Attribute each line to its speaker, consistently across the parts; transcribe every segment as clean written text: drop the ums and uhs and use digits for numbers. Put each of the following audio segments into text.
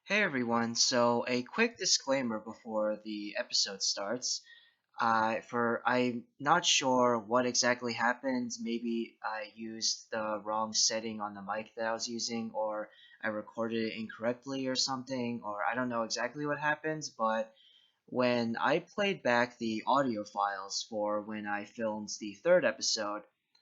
Speaker 1: Hey everyone, so a quick disclaimer before the episode starts. I'm not sure what exactly happened. Maybe I used the wrong setting on the mic that I was using, or I recorded it incorrectly or something, or I don't know exactly what happened, but when I played back the audio files for when I filmed the third episode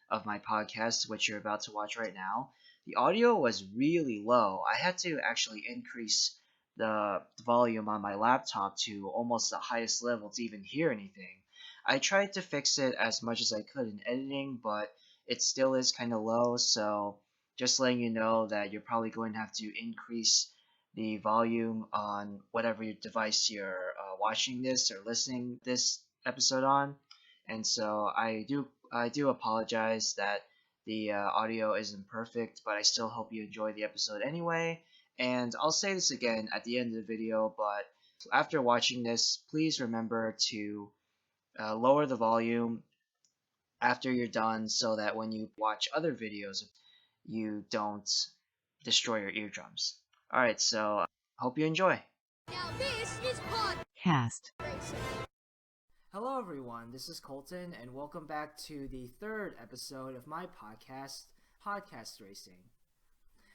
Speaker 1: of my podcast, which you're about to watch right now, the audio was really low. I had to actually increase the volume on my laptop to almost the highest level to even hear anything. I tried to fix it as much as I could in editing, but it still is kind of low, so just letting you know that you're probably going to have to increase the volume on whatever your device you're watching this or listening this episode on. And so I do apologize that the audio isn't perfect, but I still hope you enjoy the episode anyway. And I'll say this again at the end of the video, but after watching this, please remember to lower the volume after you're done so that when you watch other videos, you don't destroy your eardrums. Alright, so hope you enjoy.
Speaker 2: Now this is
Speaker 3: Cast.
Speaker 4: Hello, everyone. This is Colton, and welcome back to the third episode of my podcast, Podcast Racing.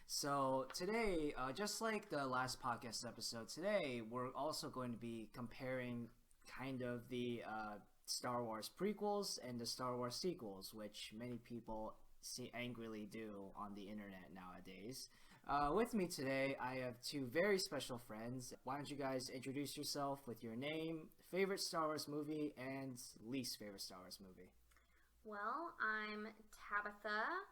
Speaker 4: So today, just like the last podcast episode, today we're also going to be comparing kind of the Star Wars prequels and the Star Wars sequels, which many people angrily do on the internet nowadays. With me today, I have two very special friends. Why don't you guys introduce yourself with your name, favorite Star Wars movie, and least favorite Star Wars movie?
Speaker 2: Well, I'm Tabitha.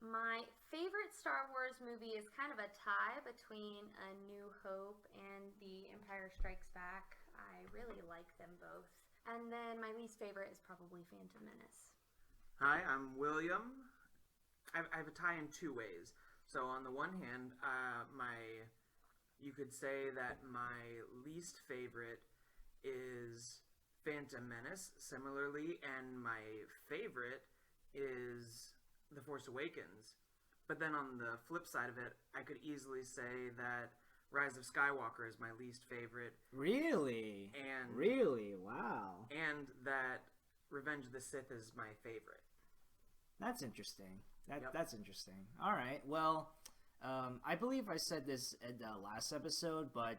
Speaker 2: My favorite Star Wars movie is kind of a tie between A New Hope and The Empire Strikes Back. I really like them both. And then my least favorite is probably Phantom Menace.
Speaker 5: Hi, I'm William. I have a tie in two ways. So on the one hand, you could say that my least favorite is Phantom Menace, similarly, and my favorite is The Force Awakens. But then on the flip side of it, I could easily say that Rise of Skywalker is my least favorite.
Speaker 4: Really?
Speaker 5: And
Speaker 4: Really? Wow.
Speaker 5: and that Revenge of the Sith is my favorite.
Speaker 4: That's interesting.
Speaker 5: Yep.
Speaker 4: That's interesting. All right. Well, I believe I said this in the last episode, but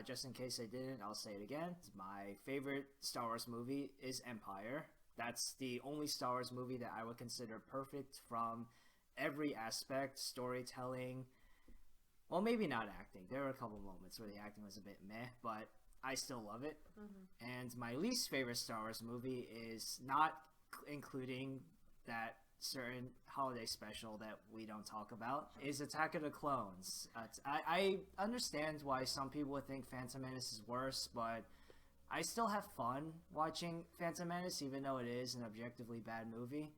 Speaker 4: just in case I didn't, I'll say it again. My favorite Star Wars movie is Empire. That's the only Star Wars movie that I would consider perfect from every aspect, storytelling. Well, maybe not acting. There were a couple moments where the acting was a bit meh, but I still love it.
Speaker 2: Mm-hmm.
Speaker 4: And my least favorite Star Wars movie is not including that certain holiday special that we don't talk about, is Attack of the Clones. I understand why some people would think Phantom Menace is worse, but I still have fun watching Phantom Menace, even though it is an objectively bad movie.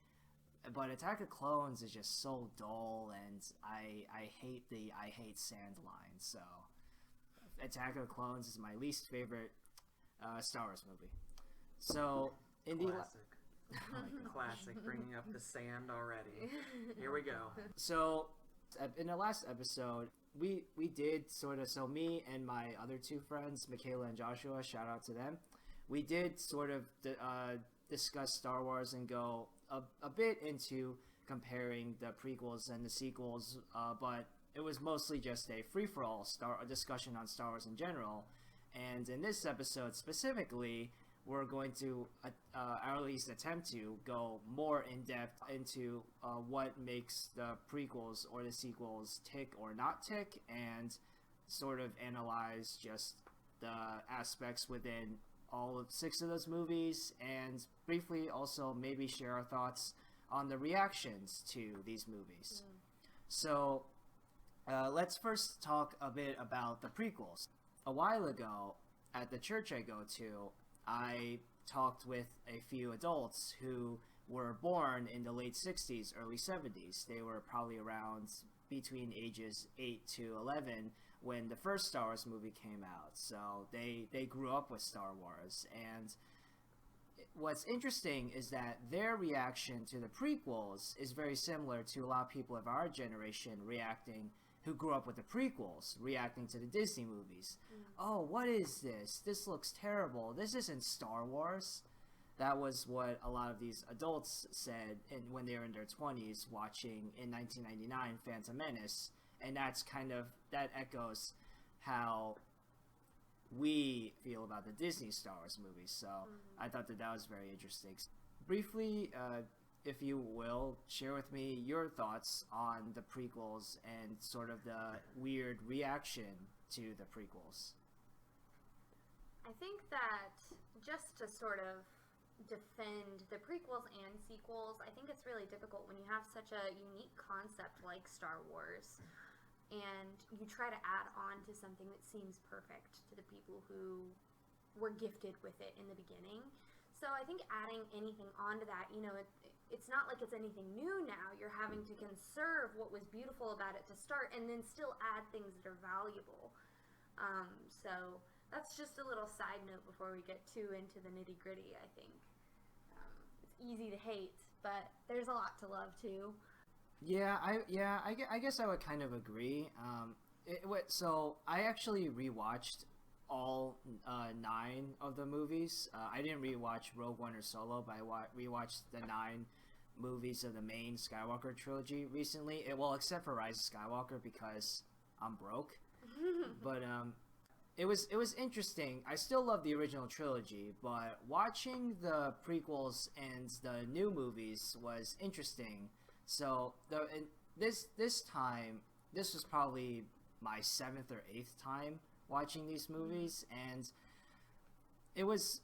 Speaker 4: But Attack of the Clones is just so dull, and I hate the I hate sand line. So Attack of the Clones is my least favorite Star Wars movie. So in the
Speaker 5: Classic. Classic, bringing up the sand already. Here we go.
Speaker 4: So, in the last episode, we did sort of, so me and my other two friends, Michaela and Joshua, shout out to them, we did sort of discuss Star Wars and go a bit into comparing the prequels and the sequels, but it was mostly just a free-for-all discussion on Star Wars in general. And in this episode specifically, we're going to, or at least attempt to, go more in depth into what makes the prequels or the sequels tick or not tick, and sort of analyze just the aspects within all of 6 of those movies, and briefly also maybe share our thoughts on the reactions to these movies. So let's first talk a bit about the prequels. A while ago, at the church I go to, I talked with a few adults who were born in the late 60s, early 70s. They were probably around between ages 8 to 11 when the first Star Wars movie came out. So they grew up with Star Wars. And what's interesting is that their reaction to the prequels is very similar to a lot of people of our generation reacting who grew up with the prequels reacting to the Disney movies. Oh, what is this? This looks terrible. This isn't Star Wars. That was what a lot of these adults said when they were in their 20s watching in 1999 Phantom Menace. And that echoes how we feel about the Disney Star Wars movies. So I thought that was very interesting. Briefly, if you will, share with me your thoughts on the prequels and sort of the weird reaction to the prequels.
Speaker 2: I think that just to sort of defend the prequels and sequels, I think it's really difficult when you have such a unique concept like Star Wars and you try to add on to something that seems perfect to the people who were gifted with it in the beginning. So I think adding anything onto that, it's not like it's anything new now. You're having to conserve what was beautiful about it to start and then still add things that are valuable. So that's just a little side note before we get too into the nitty gritty, I think. It's easy to hate, but there's a lot to love too.
Speaker 4: I guess I would kind of agree. So I actually rewatched all 9 of the movies. I didn't rewatch Rogue One or Solo, but I rewatched the 9 movies of the main Skywalker trilogy recently. Except for Rise of Skywalker because I'm broke. But it was interesting. I still love the original trilogy, but watching the prequels and the new movies was interesting. So this time, this was probably my 7th or 8th time watching these movies, and it was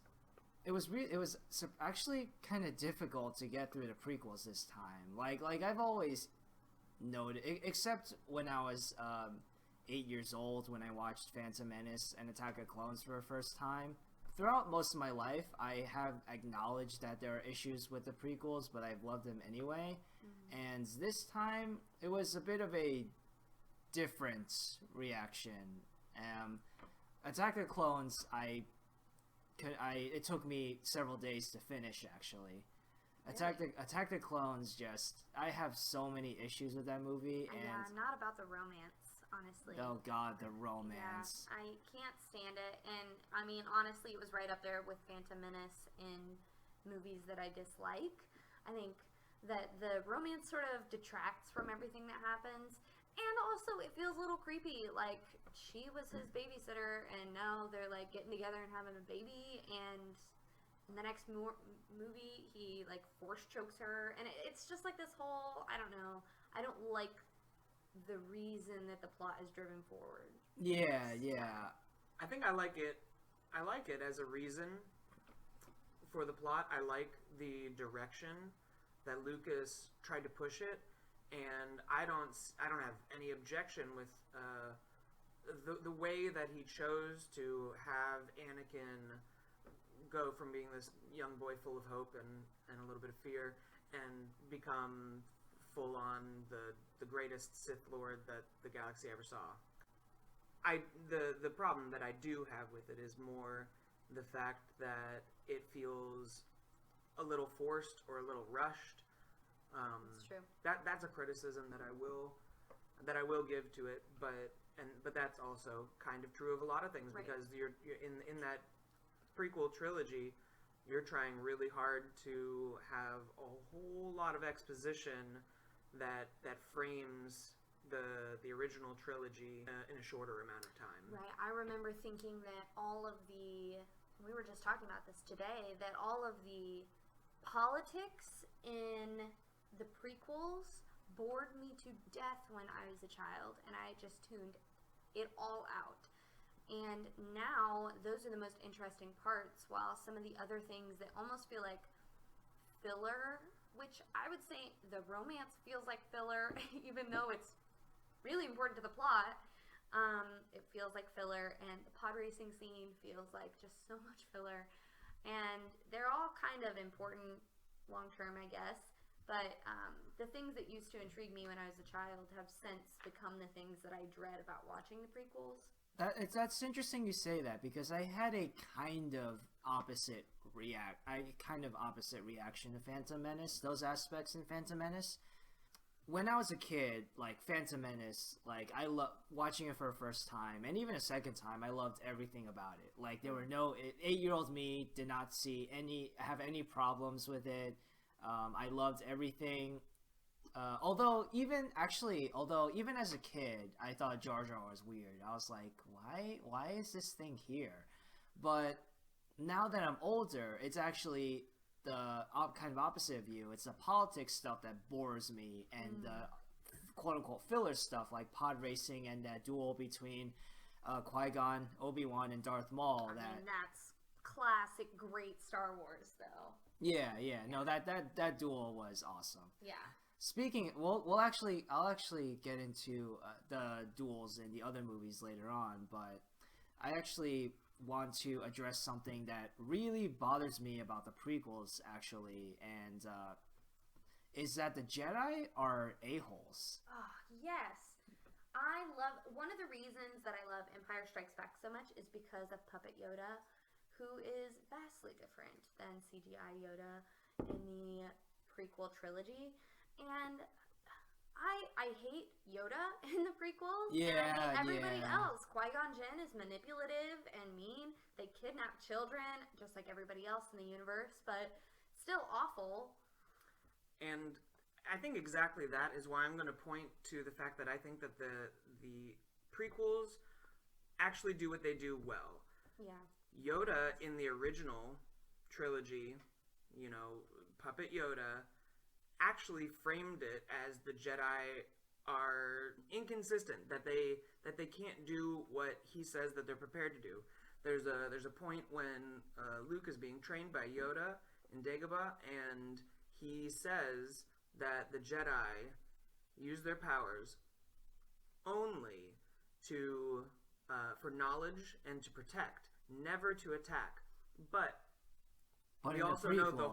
Speaker 4: actually kind of difficult to get through the prequels this time. Like I've always noted, except when I was 8 years old when I watched Phantom Menace and Attack of Clones for the first time. Throughout most of my life, I have acknowledged that there are issues with the prequels, but I've loved them anyway. And this time, it was a bit of a different reaction. Attack of Clones, it took me several days to finish, actually. Attack the Clones, I have so many issues with that movie.
Speaker 2: And not about the romance, honestly.
Speaker 4: Oh god, the romance.
Speaker 2: Yeah, I can't stand it. And I mean, honestly, it was right up there with Phantom Menace in movies that I dislike. I think that the romance sort of detracts from everything that happens. And also, it feels a little creepy. Like, she was his babysitter, and now they're, like, getting together and having a baby. And in the next movie, he, like, force chokes her. And it's just, like, this whole, I don't know. I don't like the reason that the plot is driven forward.
Speaker 4: Yeah.
Speaker 5: I think I like it. I like it as a reason for the plot. I like the direction that Lucas tried to push it. And I don't have any objection with the way that he chose to have Anakin go from being this young boy full of hope and a little bit of fear and become full on the greatest Sith Lord that the galaxy ever saw. The problem that I do have with it is more the fact that it feels a little forced or a little rushed.
Speaker 2: It's true.
Speaker 5: That's a criticism that I will give to it, but that's also kind of true of a lot of things, right? Because you're in that prequel trilogy, you're trying really hard to have a whole lot of exposition that frames the original trilogy in a shorter amount of time.
Speaker 2: Right. I remember thinking that we were just talking about this today, that all of the politics in the prequels bored me to death when I was a child, and I just tuned it all out. And now those are the most interesting parts, while some of the other things that almost feel like filler, which I would say the romance feels like filler, even though it's really important to the plot. It feels like filler, and the pod racing scene feels like just so much filler. And they're all kind of important long term, I guess. But the things that used to intrigue me when I was a child have since become the things that I dread about watching the prequels.
Speaker 4: That's interesting you say that, because I had a kind of opposite reaction to Phantom Menace, those aspects in Phantom Menace. when I was a kid, like Phantom Menace, like I love watching it for the first time, and even a second time, I loved everything about it. Like there were no 8-year-old me did not have any problems with it. I loved everything. Although even as a kid, I thought Jar Jar was weird. I was like, why is this thing here? But now that I'm older, it's actually the kind of opposite of you. It's the politics stuff that bores me, and the quote unquote filler stuff like pod racing and that duel between Qui-Gon, Obi-Wan, and Darth Maul.
Speaker 2: I mean, that's classic, great Star Wars, though.
Speaker 4: Yeah. No, that duel was awesome.
Speaker 2: Yeah.
Speaker 4: Speaking, I'll actually get into the duels in the other movies later on, but I actually want to address something that really bothers me about the prequels, actually, and is that the Jedi are a-holes.
Speaker 2: Oh, yes. One of the reasons that I love Empire Strikes Back so much is because of Puppet Yoda, who is vastly different than CGI Yoda in the prequel trilogy. And I hate Yoda in the prequels.
Speaker 4: Yeah,
Speaker 2: and I hate everybody
Speaker 4: yeah.
Speaker 2: else. Qui-Gon Jinn is manipulative and mean. They kidnap children, just like everybody else in the universe, but still awful.
Speaker 5: And I think exactly that is why I'm going to point to the fact that I think that the prequels actually do what they do well.
Speaker 2: Yeah.
Speaker 5: Yoda in the original trilogy, Puppet Yoda, actually framed it as the Jedi are inconsistent, that they can't do what he says that they're prepared to do. There's a point when Luke is being trained by Yoda in Dagobah, and he says that the Jedi use their powers only to for knowledge and to protect, never to attack. But we also know the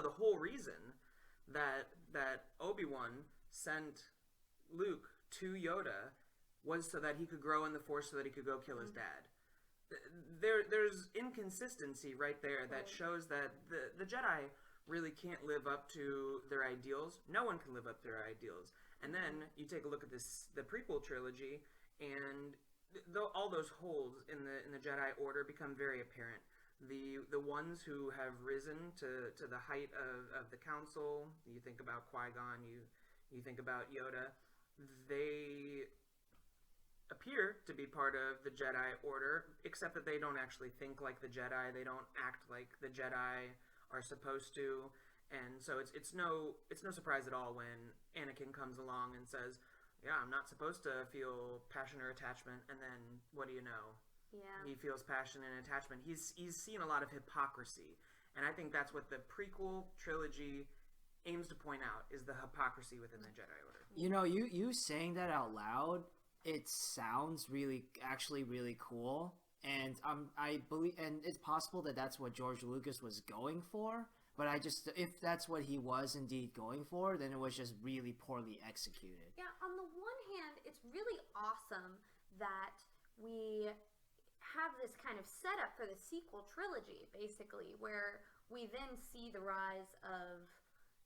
Speaker 5: whole reason that Obi-Wan sent Luke to Yoda was so that he could grow in the Force, so that he could go kill his dad. There's inconsistency right there that shows that the Jedi really can't live up to their ideals. No one can live up to their ideals. And then you take a look at the prequel trilogy, and all those holes in the Jedi Order become very apparent. The ones who have risen to the height of the Council, you think about Qui-Gon, you think about Yoda, they appear to be part of the Jedi Order, except that they don't actually think like the Jedi. They don't act like the Jedi are supposed to, and so it's no surprise at all when Anakin comes along and says, "Yeah, I'm not supposed to feel passion or attachment," and then what do you know?
Speaker 2: Yeah.
Speaker 5: He feels passion and attachment. He's seen a lot of hypocrisy, and I think that's what the prequel trilogy aims to point out, is the hypocrisy within the Jedi Order.
Speaker 4: You saying that out loud, it sounds actually really cool, and I believe, and it's possible that that's what George Lucas was going for. But if that's what he was indeed going for, then it was just really poorly executed.
Speaker 2: Yeah, on the one hand, it's really awesome that we have this kind of setup for the sequel trilogy, basically, where we then see the rise of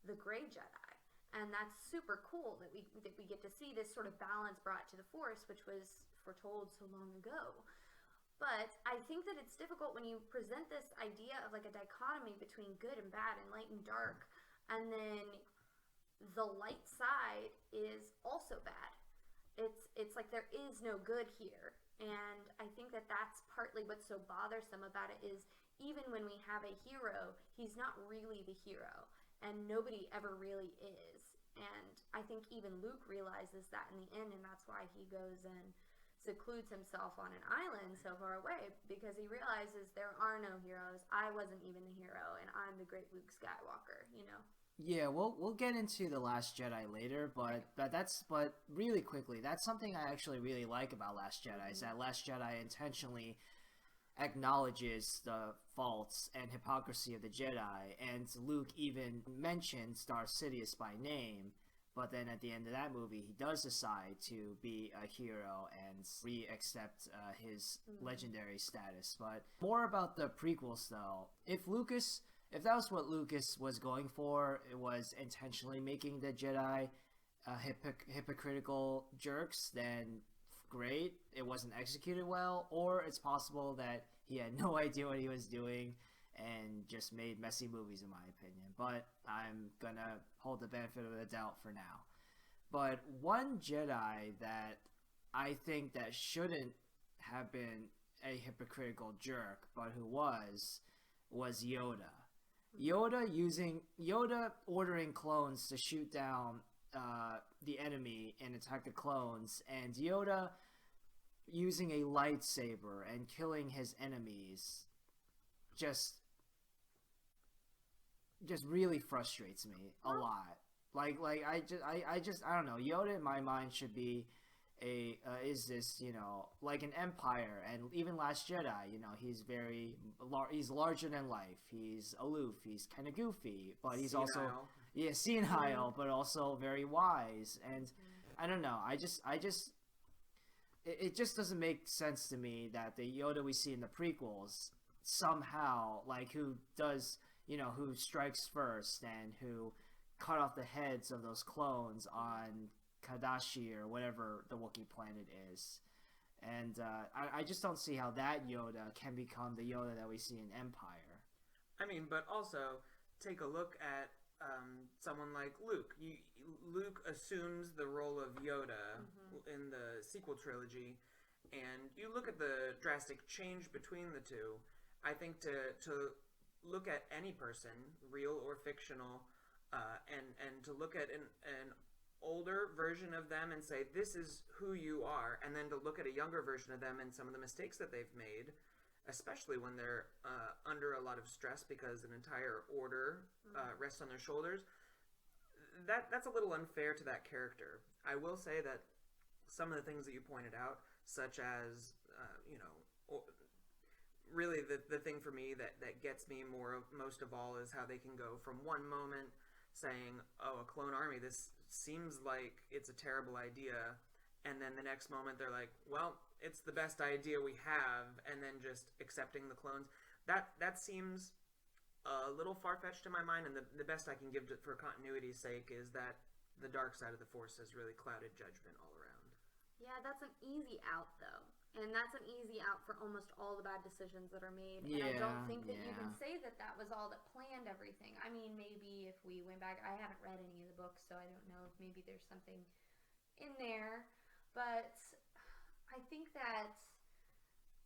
Speaker 2: the Grey Jedi. And that's super cool that we get to see this sort of balance brought to the Force, which was foretold so long ago. But I think that it's difficult when you present this idea of like a dichotomy between good and bad and light and dark, and then the light side is also bad. It's like there is no good here. And I think that that's partly what's so bothersome about it, is even when we have a hero, he's not really the hero, and nobody ever really is. And I think even Luke realizes that in the end, and that's why he goes and secludes himself on an island so far away, because he realizes there are no heroes. I wasn't even the hero, and I'm the great Luke Skywalker,
Speaker 4: Yeah, we'll get into The Last Jedi later, but really quickly, that's something I actually really like about Last Jedi, is that Last Jedi intentionally acknowledges the faults and hypocrisy of the Jedi, and Luke even mentions Darth Sidious by name, but then at the end of that movie, he does decide to be a hero and re-accept his legendary status. But more about the prequels, though. If that was what Lucas was going for, it was intentionally making the Jedi hypocritical jerks, then great, it wasn't executed well, or it's possible that he had no idea what he was doing and just made messy movies, in my opinion. But I'm gonna hold the benefit of the doubt for now. But one Jedi that I think that shouldn't have been a hypocritical jerk, but who was Yoda. Yoda ordering clones to shoot down the enemy and attack the clones, and Yoda using a lightsaber and killing his enemies just really frustrates me a lot. Like I don't know. Yoda in my mind should be is this, like an empire, and even Last Jedi, he's he's larger than life, he's aloof, he's kind of goofy, but he's
Speaker 5: Senile.
Speaker 4: also senile, but also very wise. And I don't know, it just doesn't make sense to me that the Yoda we see in the prequels somehow, like, who strikes first and who cut off the heads of those clones on Kadashi or whatever the Wookiee planet is. And I just don't see how that Yoda can become the Yoda that we see in Empire.
Speaker 5: I mean, but also take a look at someone like Luke. Luke assumes the role of Yoda in the sequel trilogy, and you look at the drastic change between the two. I think to look at any person, real or fictional, and to look at an older version of them and say, this is who you are, and then to look at a younger version of them and some of the mistakes that they've made, especially when they're under a lot of stress because an entire order rests on their shoulders, that's a little unfair to that character. I will say that some of the things that you pointed out, such as, really the thing for me that gets me most of all is how they can go from one moment saying, oh, a clone army, this seems like it's a terrible idea, and then the next moment they're like, well, it's the best idea we have, and then just accepting the clones. That seems a little far-fetched in my mind, and the best I can give for continuity's sake is that the dark side of the Force has really clouded judgment all around.
Speaker 2: Yeah, that's an easy out, though. And that's an easy out for almost all the bad decisions that are made. And I don't think that you can say that was all that planned everything. I mean, maybe if we went back, I haven't read any of the books, so I don't know if maybe there's something in there. But I think that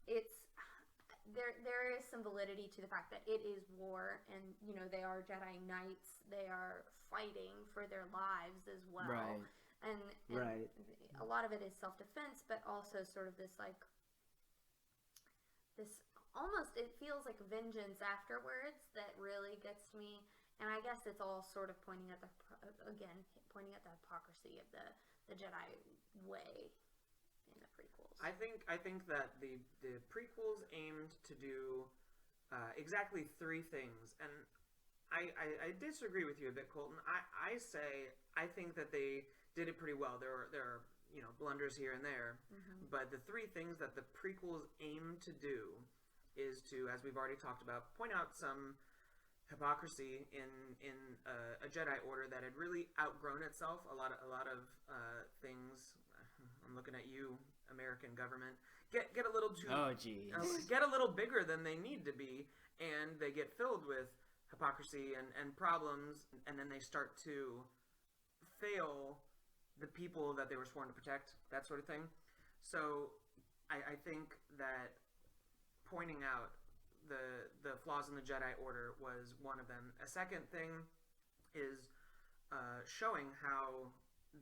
Speaker 2: there is some validity to the fact that it is war, and they are Jedi Knights. They are fighting for their lives as well.
Speaker 4: Right.
Speaker 2: And
Speaker 4: right.
Speaker 2: A lot of it is self-defense, but also sort of this almost, it feels like vengeance afterwards that really gets to me. And I guess it's all sort of pointing at the hypocrisy of the Jedi way in the prequels.
Speaker 5: I think that the prequels aimed to do exactly three things, and I disagree with you a bit, Colton. I think that they did it pretty well. There are blunders here and there, but the three things that the prequels aim to do is to, as we've already talked about, point out some hypocrisy in a Jedi Order that had really outgrown itself. A lot of things. I'm looking at you, American government. Get a little too.
Speaker 4: Oh, geez.
Speaker 5: Get a little bigger than they need to be, and they get filled with hypocrisy and problems, and then they start to fail the people that they were sworn to protect, that sort of thing. So I think that pointing out the flaws in the Jedi Order was one of them. A second thing is showing how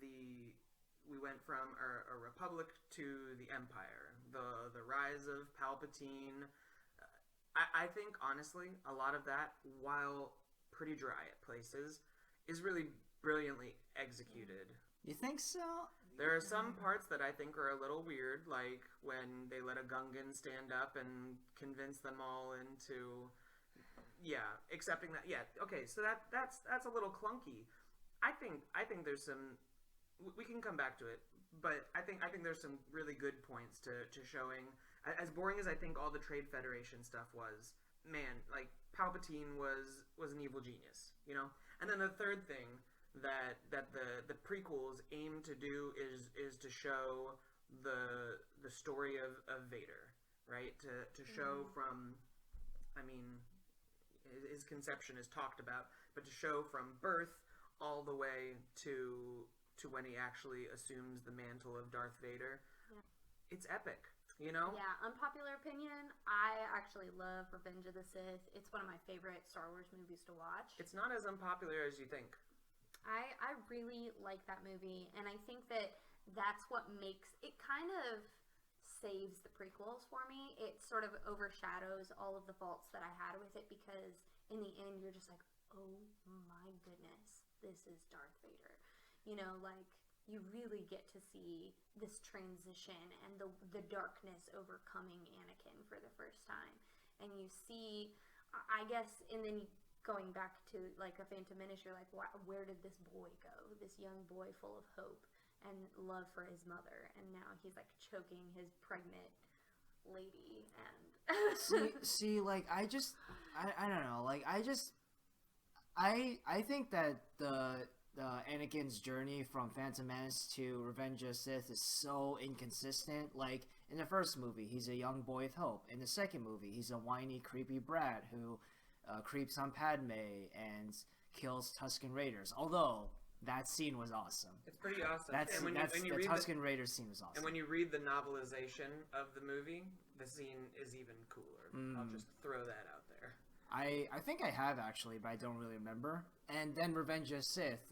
Speaker 5: we went from a republic to the Empire, the rise of Palpatine. I think, honestly, a lot of that, while pretty dry at places, is really brilliantly executed.
Speaker 4: You think so?
Speaker 5: There are some parts that I think are a little weird, like when they let a Gungan stand up and convince them all into, accepting that. Yeah, okay, so that's a little clunky. I think there's some. We can come back to it, but I think there's some really good points to showing. As boring as I think all the Trade Federation stuff was, man, like Palpatine was an evil genius, And then the third thing that the prequels aim to do is to show the story of Vader, right? To show from, I mean, his conception is talked about, but to show from birth all the way to when he actually assumes the mantle of Darth Vader.
Speaker 2: Yeah.
Speaker 5: It's epic, you know?
Speaker 2: Yeah, unpopular opinion, I actually love Revenge of the Sith. It's one of my favorite Star Wars movies to watch.
Speaker 5: It's not as unpopular as you think.
Speaker 2: I really like that movie, and I think that's what makes it kind of saves the prequels for me. It sort of overshadows all of the faults that I had with it because in the end you're just like, oh my goodness, this is Darth Vader. You know, like you really get to see this transition and the darkness overcoming Anakin for the first time. And you see, I guess, and then going back to like a Phantom Menace, you're like, where did this boy go? This young boy full of hope and love for his mother, and now he's like choking his pregnant lady. And
Speaker 4: see, like I don't know, like I think that the Anakin's journey from Phantom Menace to Revenge of the Sith is so inconsistent. Like in the first movie, he's a young boy with hope. In the second movie, he's a whiny, creepy brat who creeps on Padme and kills Tusken Raiders. Although that scene was awesome.
Speaker 5: It's pretty awesome.
Speaker 4: The Tusken Raiders scene was awesome.
Speaker 5: And when you read the novelization of the movie, the scene is even cooler. I'll just throw that out there.
Speaker 4: I think I have actually, but I don't really remember. And then Revenge of the Sith,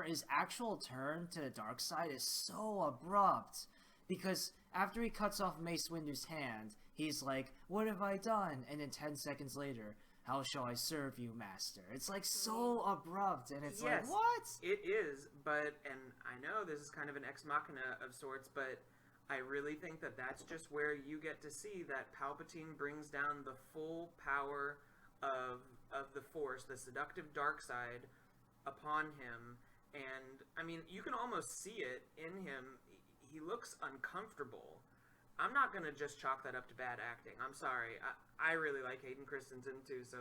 Speaker 4: his actual turn to the dark side is so abrupt, because after he cuts off Mace Windu's hand, he's like, "What have I done?" And then 10 seconds later, "How shall I serve you, master?" It's like so abrupt, and it's like, what?
Speaker 5: It is, and I know this is kind of an ex machina of sorts, but I really think that that's just where you get to see that Palpatine brings down the full power of the Force, the seductive dark side, upon him. And I mean, you can almost see it in him. He looks uncomfortable. I'm not gonna just chalk that up to bad acting. I'm sorry. I really like Hayden Christensen too, so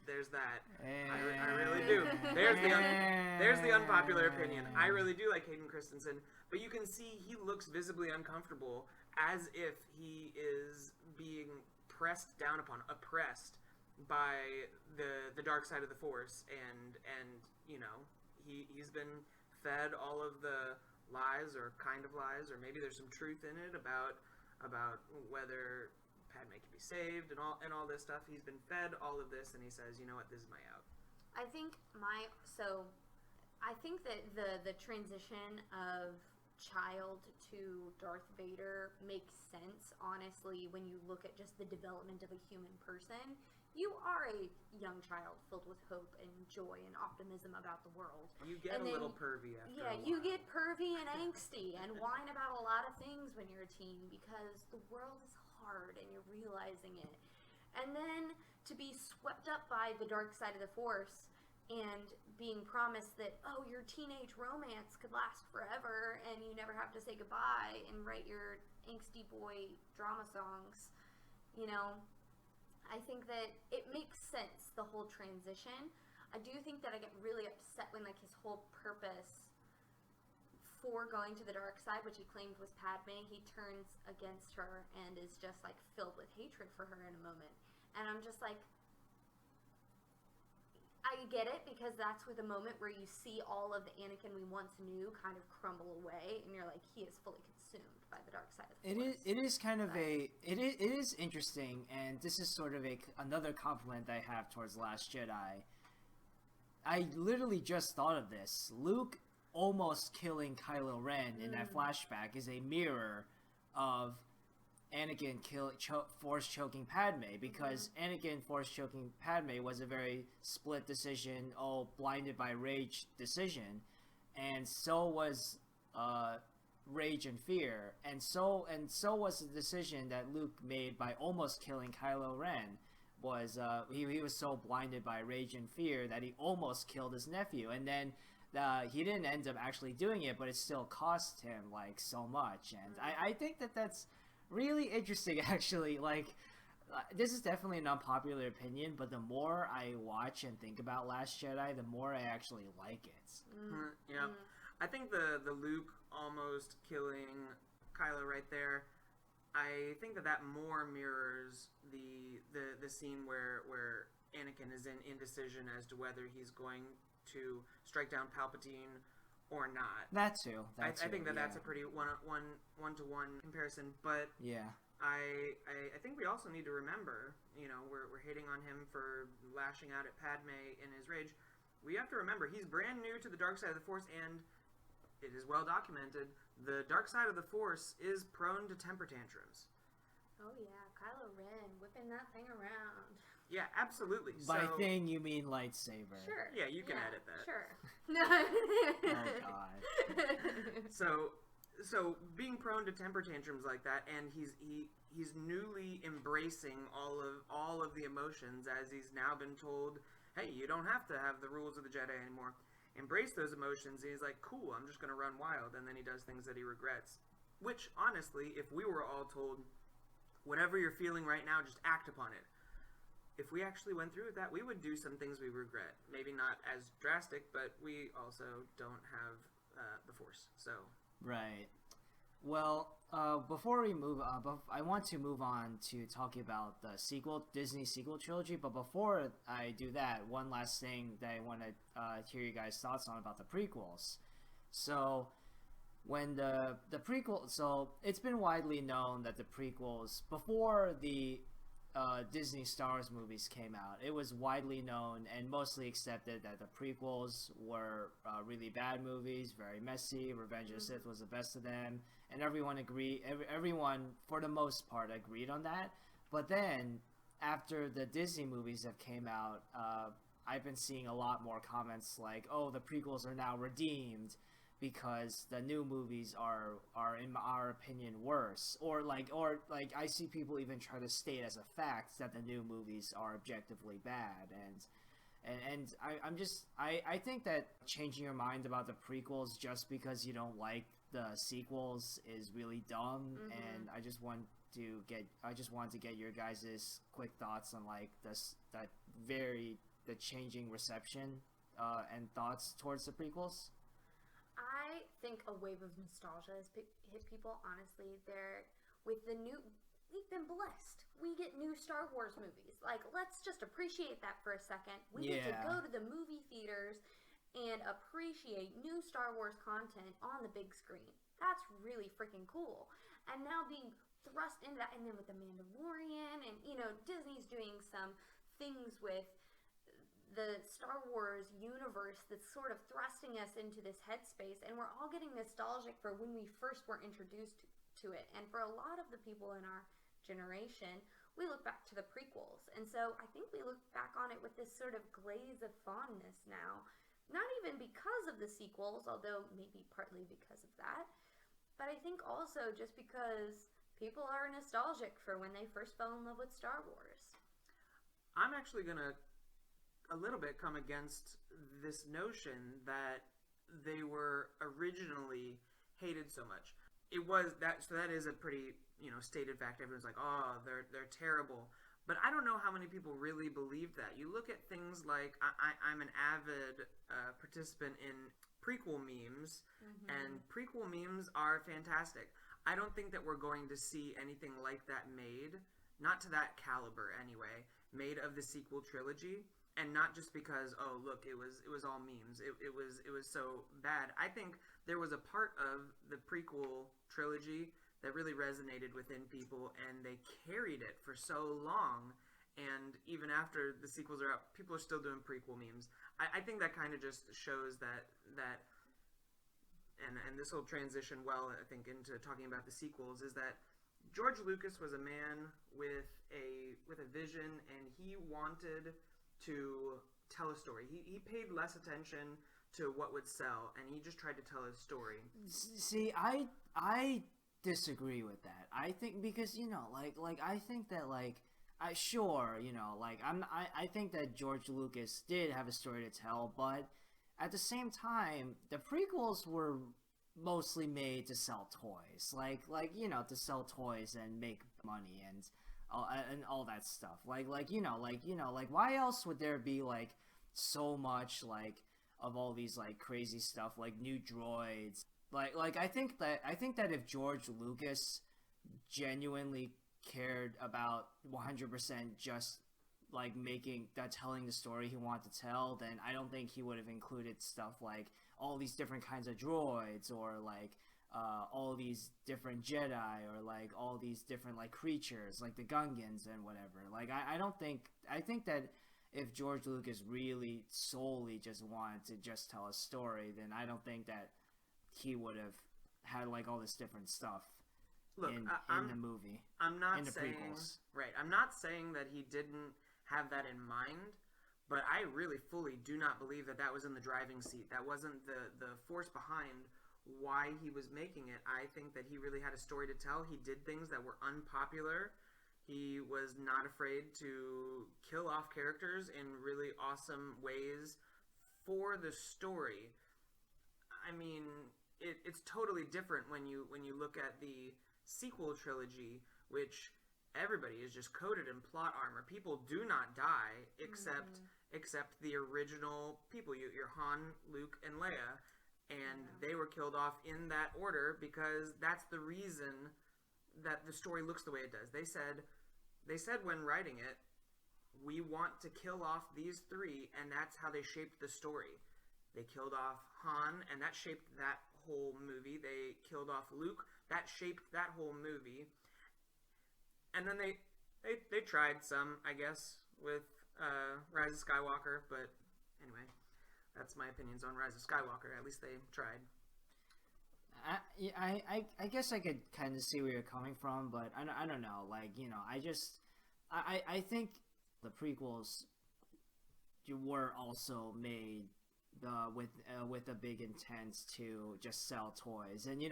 Speaker 5: there's that. I really do. There's the unpopular opinion. I really do like Hayden Christensen, but you can see he looks visibly uncomfortable, as if he is being pressed down upon, oppressed by the dark side of the Force, and you know, he's been fed all of the lies, or kind of lies, or maybe there's some truth in it about whether Padme can be saved and all this stuff. He's been fed all of this, and he says, you know what, this is my out.
Speaker 2: I think that the transition of child to Darth Vader makes sense, honestly, when you look at just the development of a human person. You are a young child filled with hope and joy and optimism about the world.
Speaker 5: You get a little pervy after a while.
Speaker 2: You get pervy and angsty and whine about a lot of things when you're a teen, because the world is hard and you're realizing it. And then to be swept up by the dark side of the Force and being promised that, oh, your teenage romance could last forever and you never have to say goodbye and write your angsty boy drama songs, you know, I think that it makes sense, the whole transition. I do think that I get really upset when, like, his whole purpose for going to the dark side, which he claimed was Padme, he turns against her and is just, like, filled with hatred for her in a moment. And I'm just like, I get it, because that's with a moment where you see all of the Anakin we once knew kind of crumble away, and you're like, he is fully consumed by the dark side of the Force.
Speaker 4: It is kind of it is interesting, and this is sort of another compliment I have towards Last Jedi. I literally just thought of this. Luke almost killing Kylo Ren in that flashback is a mirror of Anakin force choking Padme, because Anakin force choking Padme was a very split decision, blinded by rage decision, and so was rage and fear, and so was the decision that Luke made by almost killing Kylo Ren. Was he was so blinded by rage and fear that he almost killed his nephew, and then he didn't end up actually doing it, but it still cost him like so much. And I think that's really interesting, actually. Like, this is definitely an unpopular opinion, but the more I watch and think about Last Jedi, the more I actually like it.
Speaker 5: Yeah, I think the Luke almost killing Kylo right there. I think that more mirrors the scene where Anakin is in indecision as to whether he's going to strike down Palpatine or not.
Speaker 4: That too.
Speaker 5: I think that's a pretty one-to-one comparison. But
Speaker 4: yeah,
Speaker 5: I think we also need to remember, we're hating on him for lashing out at Padme in his rage. We have to remember he's brand new to the dark side of the Force, and it is well documented. The dark side of the Force is prone to temper tantrums.
Speaker 2: Oh yeah, Kylo Ren whipping that thing around.
Speaker 5: Yeah, absolutely.
Speaker 4: By thing you mean lightsaber.
Speaker 2: Sure.
Speaker 5: Yeah, you can edit that.
Speaker 2: Sure.
Speaker 4: Oh god.
Speaker 5: So being prone to temper tantrums like that, and he's newly embracing all of the emotions as he's now been told, hey, you don't have to have the rules of the Jedi anymore. Embrace those emotions. And he's like, cool, I'm just gonna run wild, and then he does things that he regrets. Which honestly, if we were all told, whatever you're feeling right now, just act upon it. If we actually went through with that, we would do some things we regret. Maybe not as drastic, but we also don't have the Force. So
Speaker 4: right. Well, before we move on, I want to move on to talking about the Disney sequel trilogy. But before I do that, one last thing that I want to hear you guys' thoughts on about the prequels. So, when the prequel, so it's been widely known that the prequels, before the Disney Star Wars movies came out, it was widely known and mostly accepted that the prequels were really bad movies, very messy. Revenge of the Sith was the best of them, and everyone for the most part agreed on that. But then after the Disney movies have came out, I've been seeing a lot more comments like, oh, the prequels are now redeemed because the new movies are in our opinion worse, or I see people even try to state as a fact that the new movies are objectively bad, and I think that changing your mind about the prequels just because you don't like the sequels is really dumb. And I just want to get your guys' quick thoughts on like the changing reception and thoughts towards the prequels.
Speaker 2: I think a wave of nostalgia has hit people. Honestly, we've been blessed. We get new Star Wars movies. Like, let's just appreciate that for a second. We get to go to the movie theaters and appreciate new Star Wars content on the big screen. That's really freaking cool. And now being thrust into that, and then with The Mandalorian, and Disney's doing some things with the Star Wars universe that's sort of thrusting us into this headspace, and we're all getting nostalgic for when we first were introduced to it. And for a lot of the people in our generation, we look back to the prequels, and so I think we look back on it with this sort of glaze of fondness now. Not even because of the sequels, although maybe partly because of that, but I think also just because people are nostalgic for when they first fell in love with Star Wars.
Speaker 5: I'm actually gonna a little bit come against this notion that they were originally hated so much. It was that, so that is a pretty stated fact. Everyone's like, oh, they're terrible. But I don't know how many people really believe that. You look at things like I'm an avid participant in prequel memes, and prequel memes are fantastic. I don't think that we're going to see anything like that made, not to that caliber anyway, made of the sequel trilogy. And not just because, oh look, it was all memes. It was so bad. I think there was a part of the prequel trilogy that really resonated within people, and they carried it for so long. And even after the sequels are out, people are still doing prequel memes. I think that kind of just shows that and this will transition well, I think, into talking about the sequels, is that George Lucas was a man with a vision, and he wanted to tell a story. He paid less attention to what would sell, and he just tried to tell his story.
Speaker 4: See, I disagree with that. I think because I think that I think that George Lucas did have a story to tell, but at the same time, the prequels were mostly made to sell toys, to sell toys and make money. And and all that stuff. Like why else would there be like so much like of all these like crazy stuff like new droids? Like I think that if George Lucas genuinely cared about 100% just like making that telling the story he wanted to tell, then I don't think he would have included stuff like all these different kinds of droids or like all these different Jedi or like all these different like creatures like the Gungans and whatever. Like I don't think I think that if George Lucas really solely just wanted to just tell a story, then I don't think that he would have had like all this different stuff
Speaker 5: Look,
Speaker 4: in the movie.
Speaker 5: I'm not
Speaker 4: in the
Speaker 5: saying
Speaker 4: prequels.
Speaker 5: right. I'm not saying that he didn't have that in mind, but I really fully do not believe that that was in the driving seat. That wasn't the force behind why he was making it. I think that he really had a story to tell. He did things that were unpopular. He was not afraid to kill off characters in really awesome ways for the story. I mean, it's totally different when you look at the sequel trilogy, which everybody is just coated in plot armor. People do not die except the original people. Your Han, Luke, and Leia, and they were killed off in that order because that's the reason that the story looks the way it does. They said when writing it, we want to kill off these three, and that's how they shaped the story. They killed off Han, and that shaped that whole movie. They killed off Luke, that shaped that whole movie. And then they tried some, I guess, with Rise of Skywalker, but anyway, that's my opinions on Rise of Skywalker. At least they tried.
Speaker 4: I guess I could kind of see where you're coming from, but I don't know. Like, I think the prequels were also made with a big intent to just sell toys, and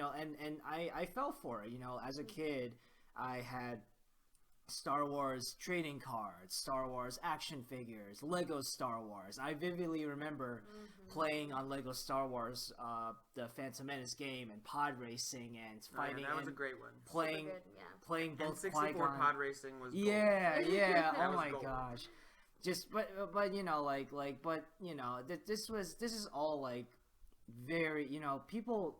Speaker 4: I fell for it. As a kid, I had Star Wars trading cards, Star Wars action figures, Lego Star Wars. I vividly remember playing on Lego Star Wars, the Phantom Menace game, and pod racing and fighting.
Speaker 5: That was a great one.
Speaker 4: Playing,
Speaker 2: Good, yeah.
Speaker 4: playing both
Speaker 5: N64
Speaker 4: Qui-Gon.
Speaker 5: pod racing was gold.
Speaker 4: Yeah.
Speaker 5: That
Speaker 4: Oh
Speaker 5: was
Speaker 4: my
Speaker 5: gold.
Speaker 4: gosh. Just but this is all like very people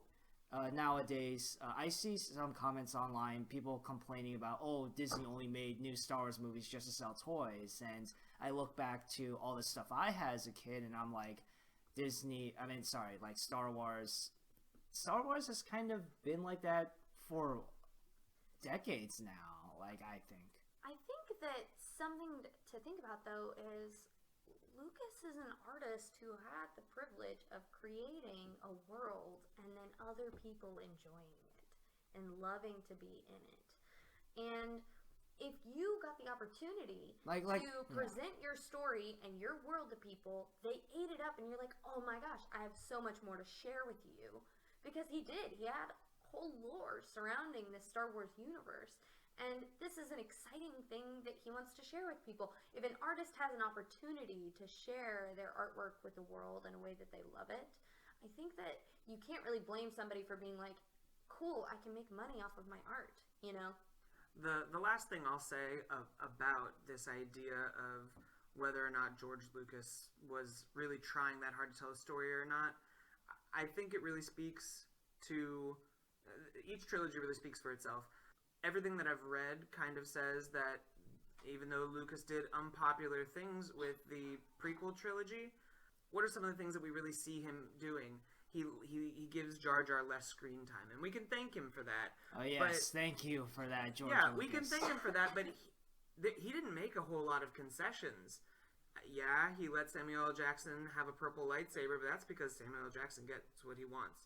Speaker 4: nowadays. I see some comments online, people complaining about, oh, Disney only made new Star Wars movies just to sell toys, and I look back to all the stuff I had as a kid, and I'm like, Star Wars has kind of been like that for decades now. Like, I think
Speaker 2: that something to think about, though, is Lucas is an artist who had the privilege of creating a world and then other people enjoying it and loving to be in it. And if you got the opportunity to present your story and your world to people, they ate it up, and you're like, oh my gosh, I have so much more to share with you. Because he did. He had whole lore surrounding this Star Wars universe. And this is an exciting thing that he wants to share with people. If an artist has an opportunity to share their artwork with the world in a way that they love it, I think that you can't really blame somebody for being like, cool, I can make money off of my art,
Speaker 5: The last thing I'll say about this idea of whether or not George Lucas was really trying that hard to tell a story or not, I think it really speaks to each trilogy really speaks for itself. Everything that I've read kind of says that even though Lucas did unpopular things with the prequel trilogy, what are some of the things that we really see him doing? He gives Jar Jar less screen time, and we can thank him for that.
Speaker 4: Oh yes, thank you for that, George.
Speaker 5: Yeah,
Speaker 4: Lucas.
Speaker 5: we can thank him for that, but he didn't make a whole lot of concessions. Yeah, he let Samuel L. Jackson have a purple lightsaber, but that's because Samuel L. Jackson gets what he wants.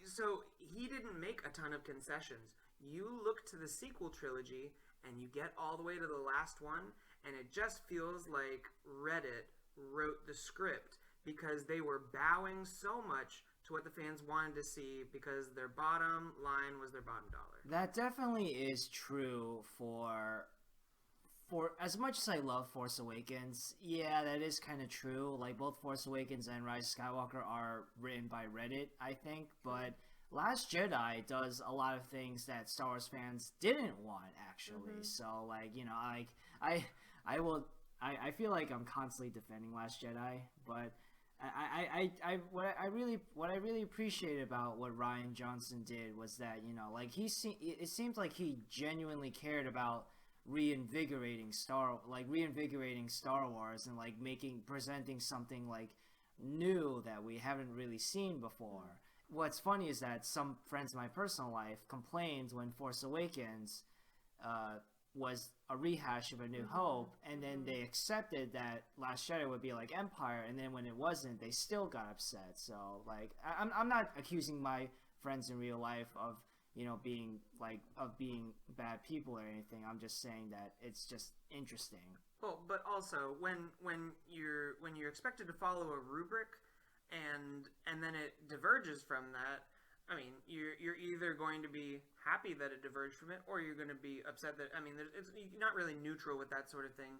Speaker 5: So he didn't make a ton of concessions. You look to the sequel trilogy, and you get all the way to the last one, and it just feels like Reddit wrote the script because they were bowing so much to what the fans wanted to see because their bottom line was their bottom dollar.
Speaker 4: That definitely is true for as much as I love Force Awakens. Yeah, that is kind of true. Like, both Force Awakens and Rise of Skywalker are written by Reddit, I think, but Last Jedi does a lot of things that Star Wars fans didn't want, actually.
Speaker 2: Mhm.
Speaker 4: So, like, I, I will, I feel like I'm constantly defending Last Jedi, but what I really appreciate about what Ryan Johnson did was that, like, it seems like he genuinely cared about reinvigorating Star Wars and like presenting something like new that we haven't really seen before. What's funny is that some friends in my personal life complained when Force Awakens uh, was a rehash of A New Hope, and then they accepted that Last Jedi would be like Empire, and then when it wasn't, they still got upset. So, like, I'm not accusing my friends in real life of being bad people or anything. I'm just saying that it's just interesting.
Speaker 5: Well, but also when you're expected to follow a rubric, and then it diverges from that. I mean, you're either going to be happy that it diverged from it, or you're going to be upset that. I mean, you're not really neutral with that sort of thing,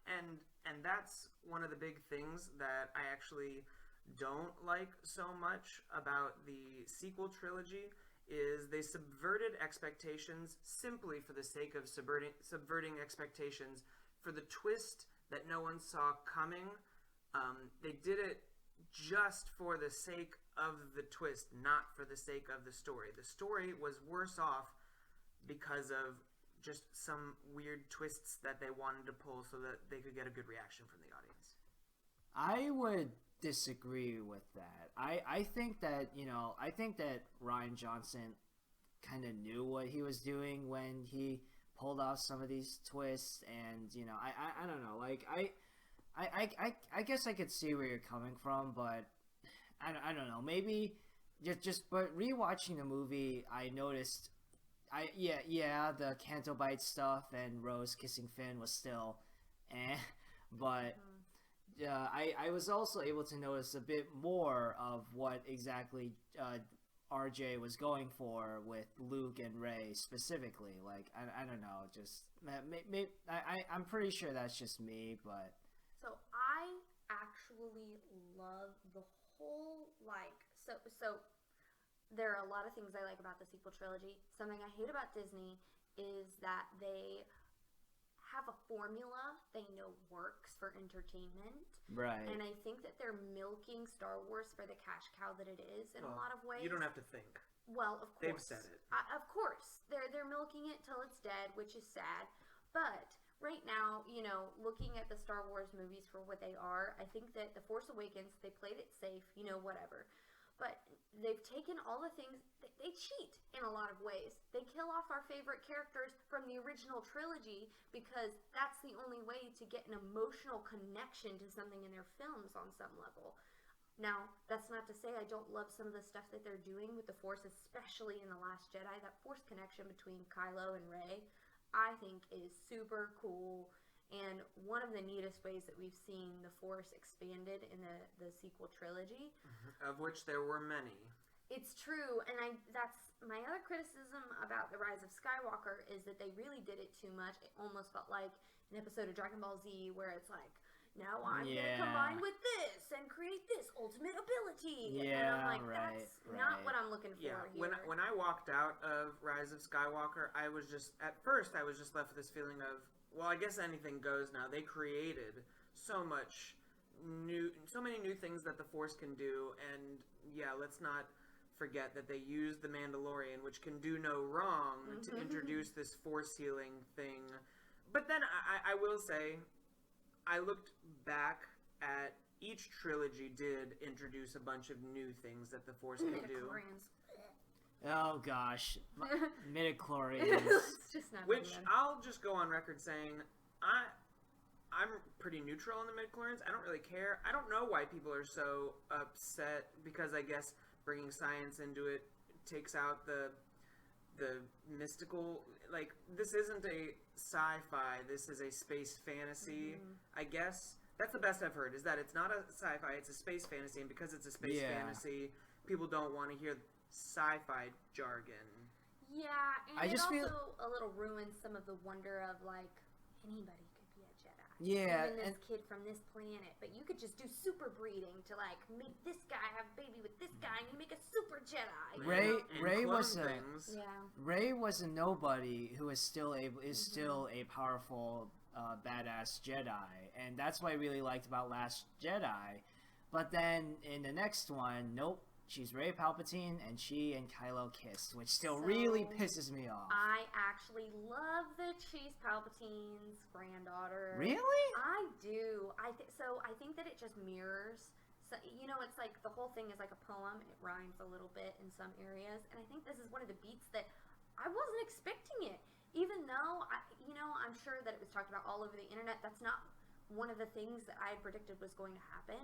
Speaker 5: and that's one of the big things that I actually don't like so much about the sequel trilogy is they subverted expectations simply for the sake of subverting expectations for the twist that no one saw coming. They did it just for the sake of the twist, not for the sake of the story. The story was worse off because of just some weird twists that they wanted to pull so that they could get a good reaction from the audience.
Speaker 4: I would disagree with that. I think that Ryan Johnson kind of knew what he was doing when he pulled off some of these twists, and I don't know, like I guess I could see where you're coming from, but I don't know, maybe but rewatching the movie, I noticed the Canto Bite stuff and Rose kissing Finn was still but I was also able to notice a bit more of what exactly RJ was going for with Luke and Rey specifically. Like, I don't know, just I'm pretty sure that's just me, but
Speaker 2: So I actually love the whole so there are a lot of things I like about the sequel trilogy. Something I hate about Disney is that they have a formula they know works for entertainment.
Speaker 4: right.
Speaker 2: And I think that they're milking Star Wars for the cash cow that it is in a lot of ways.
Speaker 5: You don't have to think.
Speaker 2: Well, of course.
Speaker 5: They've said it.
Speaker 2: Of course. They're milking it till it's dead, which is sad. But right now, looking at the Star Wars movies for what they are, I think that The Force Awakens, they played it safe, whatever. But they've taken all the things, they cheat in a lot of ways. They kill off our favorite characters from the original trilogy because that's the only way to get an emotional connection to something in their films on some level. Now, that's not to say I don't love some of the stuff that they're doing with the Force, especially in The Last Jedi. That Force connection between Kylo and Rey, I think is super cool, and one of the neatest ways that we've seen the Force expanded in the sequel trilogy.
Speaker 5: Of which there were many.
Speaker 2: It's true, and that's my other criticism about The Rise of Skywalker is that they really did it too much. It almost felt like an episode of Dragon Ball Z where it's like, now I'm going to combine with this and create this ultimate ability.
Speaker 4: Yeah,
Speaker 2: and I'm like,
Speaker 4: right,
Speaker 2: that's not what I'm looking for
Speaker 5: Yeah,
Speaker 2: here.
Speaker 5: when I walked out of Rise of Skywalker, I was just left with this feeling of, well, I guess anything goes now. They created so many new things that the Force can do, and yeah, let's not forget that they used the Mandalorian, which can do no wrong, to introduce this Force healing thing. But then I will say, I looked back at each trilogy did introduce a bunch of new things that the Force can do.
Speaker 4: Oh gosh, midichlorians.
Speaker 2: It's just not
Speaker 5: Which
Speaker 2: good.
Speaker 5: I'll just go on record saying, I'm pretty neutral on the midichlorians. I don't really care. I don't know why people are so upset, because I guess bringing science into it takes out the mystical. Like, this isn't a sci-fi. This is a space fantasy. I guess that's the best I've heard. Is that it's not a sci-fi. It's a space fantasy, and because it's a space fantasy, people don't want to hear sci-fi jargon.
Speaker 2: Yeah, and
Speaker 4: I
Speaker 2: it
Speaker 4: just
Speaker 2: also
Speaker 4: feel-
Speaker 2: a little ruins some of the wonder of, like, anybody could be a Jedi.
Speaker 4: Yeah,
Speaker 2: even
Speaker 4: and
Speaker 2: this kid from this planet, but you could just do super breeding to like make this guy have a baby with this guy, and you make a super Jedi.
Speaker 4: Ray
Speaker 2: You know?
Speaker 5: And
Speaker 4: Ray
Speaker 5: clone
Speaker 4: was a
Speaker 5: things.
Speaker 2: Yeah.
Speaker 4: Ray was a nobody who is still a powerful badass Jedi, and that's what I really liked about Last Jedi. But then in the next one, nope, she's Rey Palpatine, and she and Kylo kissed, which still really
Speaker 2: So,
Speaker 4: pisses me off.
Speaker 2: I actually love that she's Palpatine's granddaughter.
Speaker 4: Really?
Speaker 2: I do. So. I think that it just mirrors. So it's like the whole thing is like a poem. It rhymes a little bit in some areas, and I think this is one of the beats that I wasn't expecting it. Even though I'm sure that it was talked about all over the internet. That's not one of the things that I had predicted was going to happen.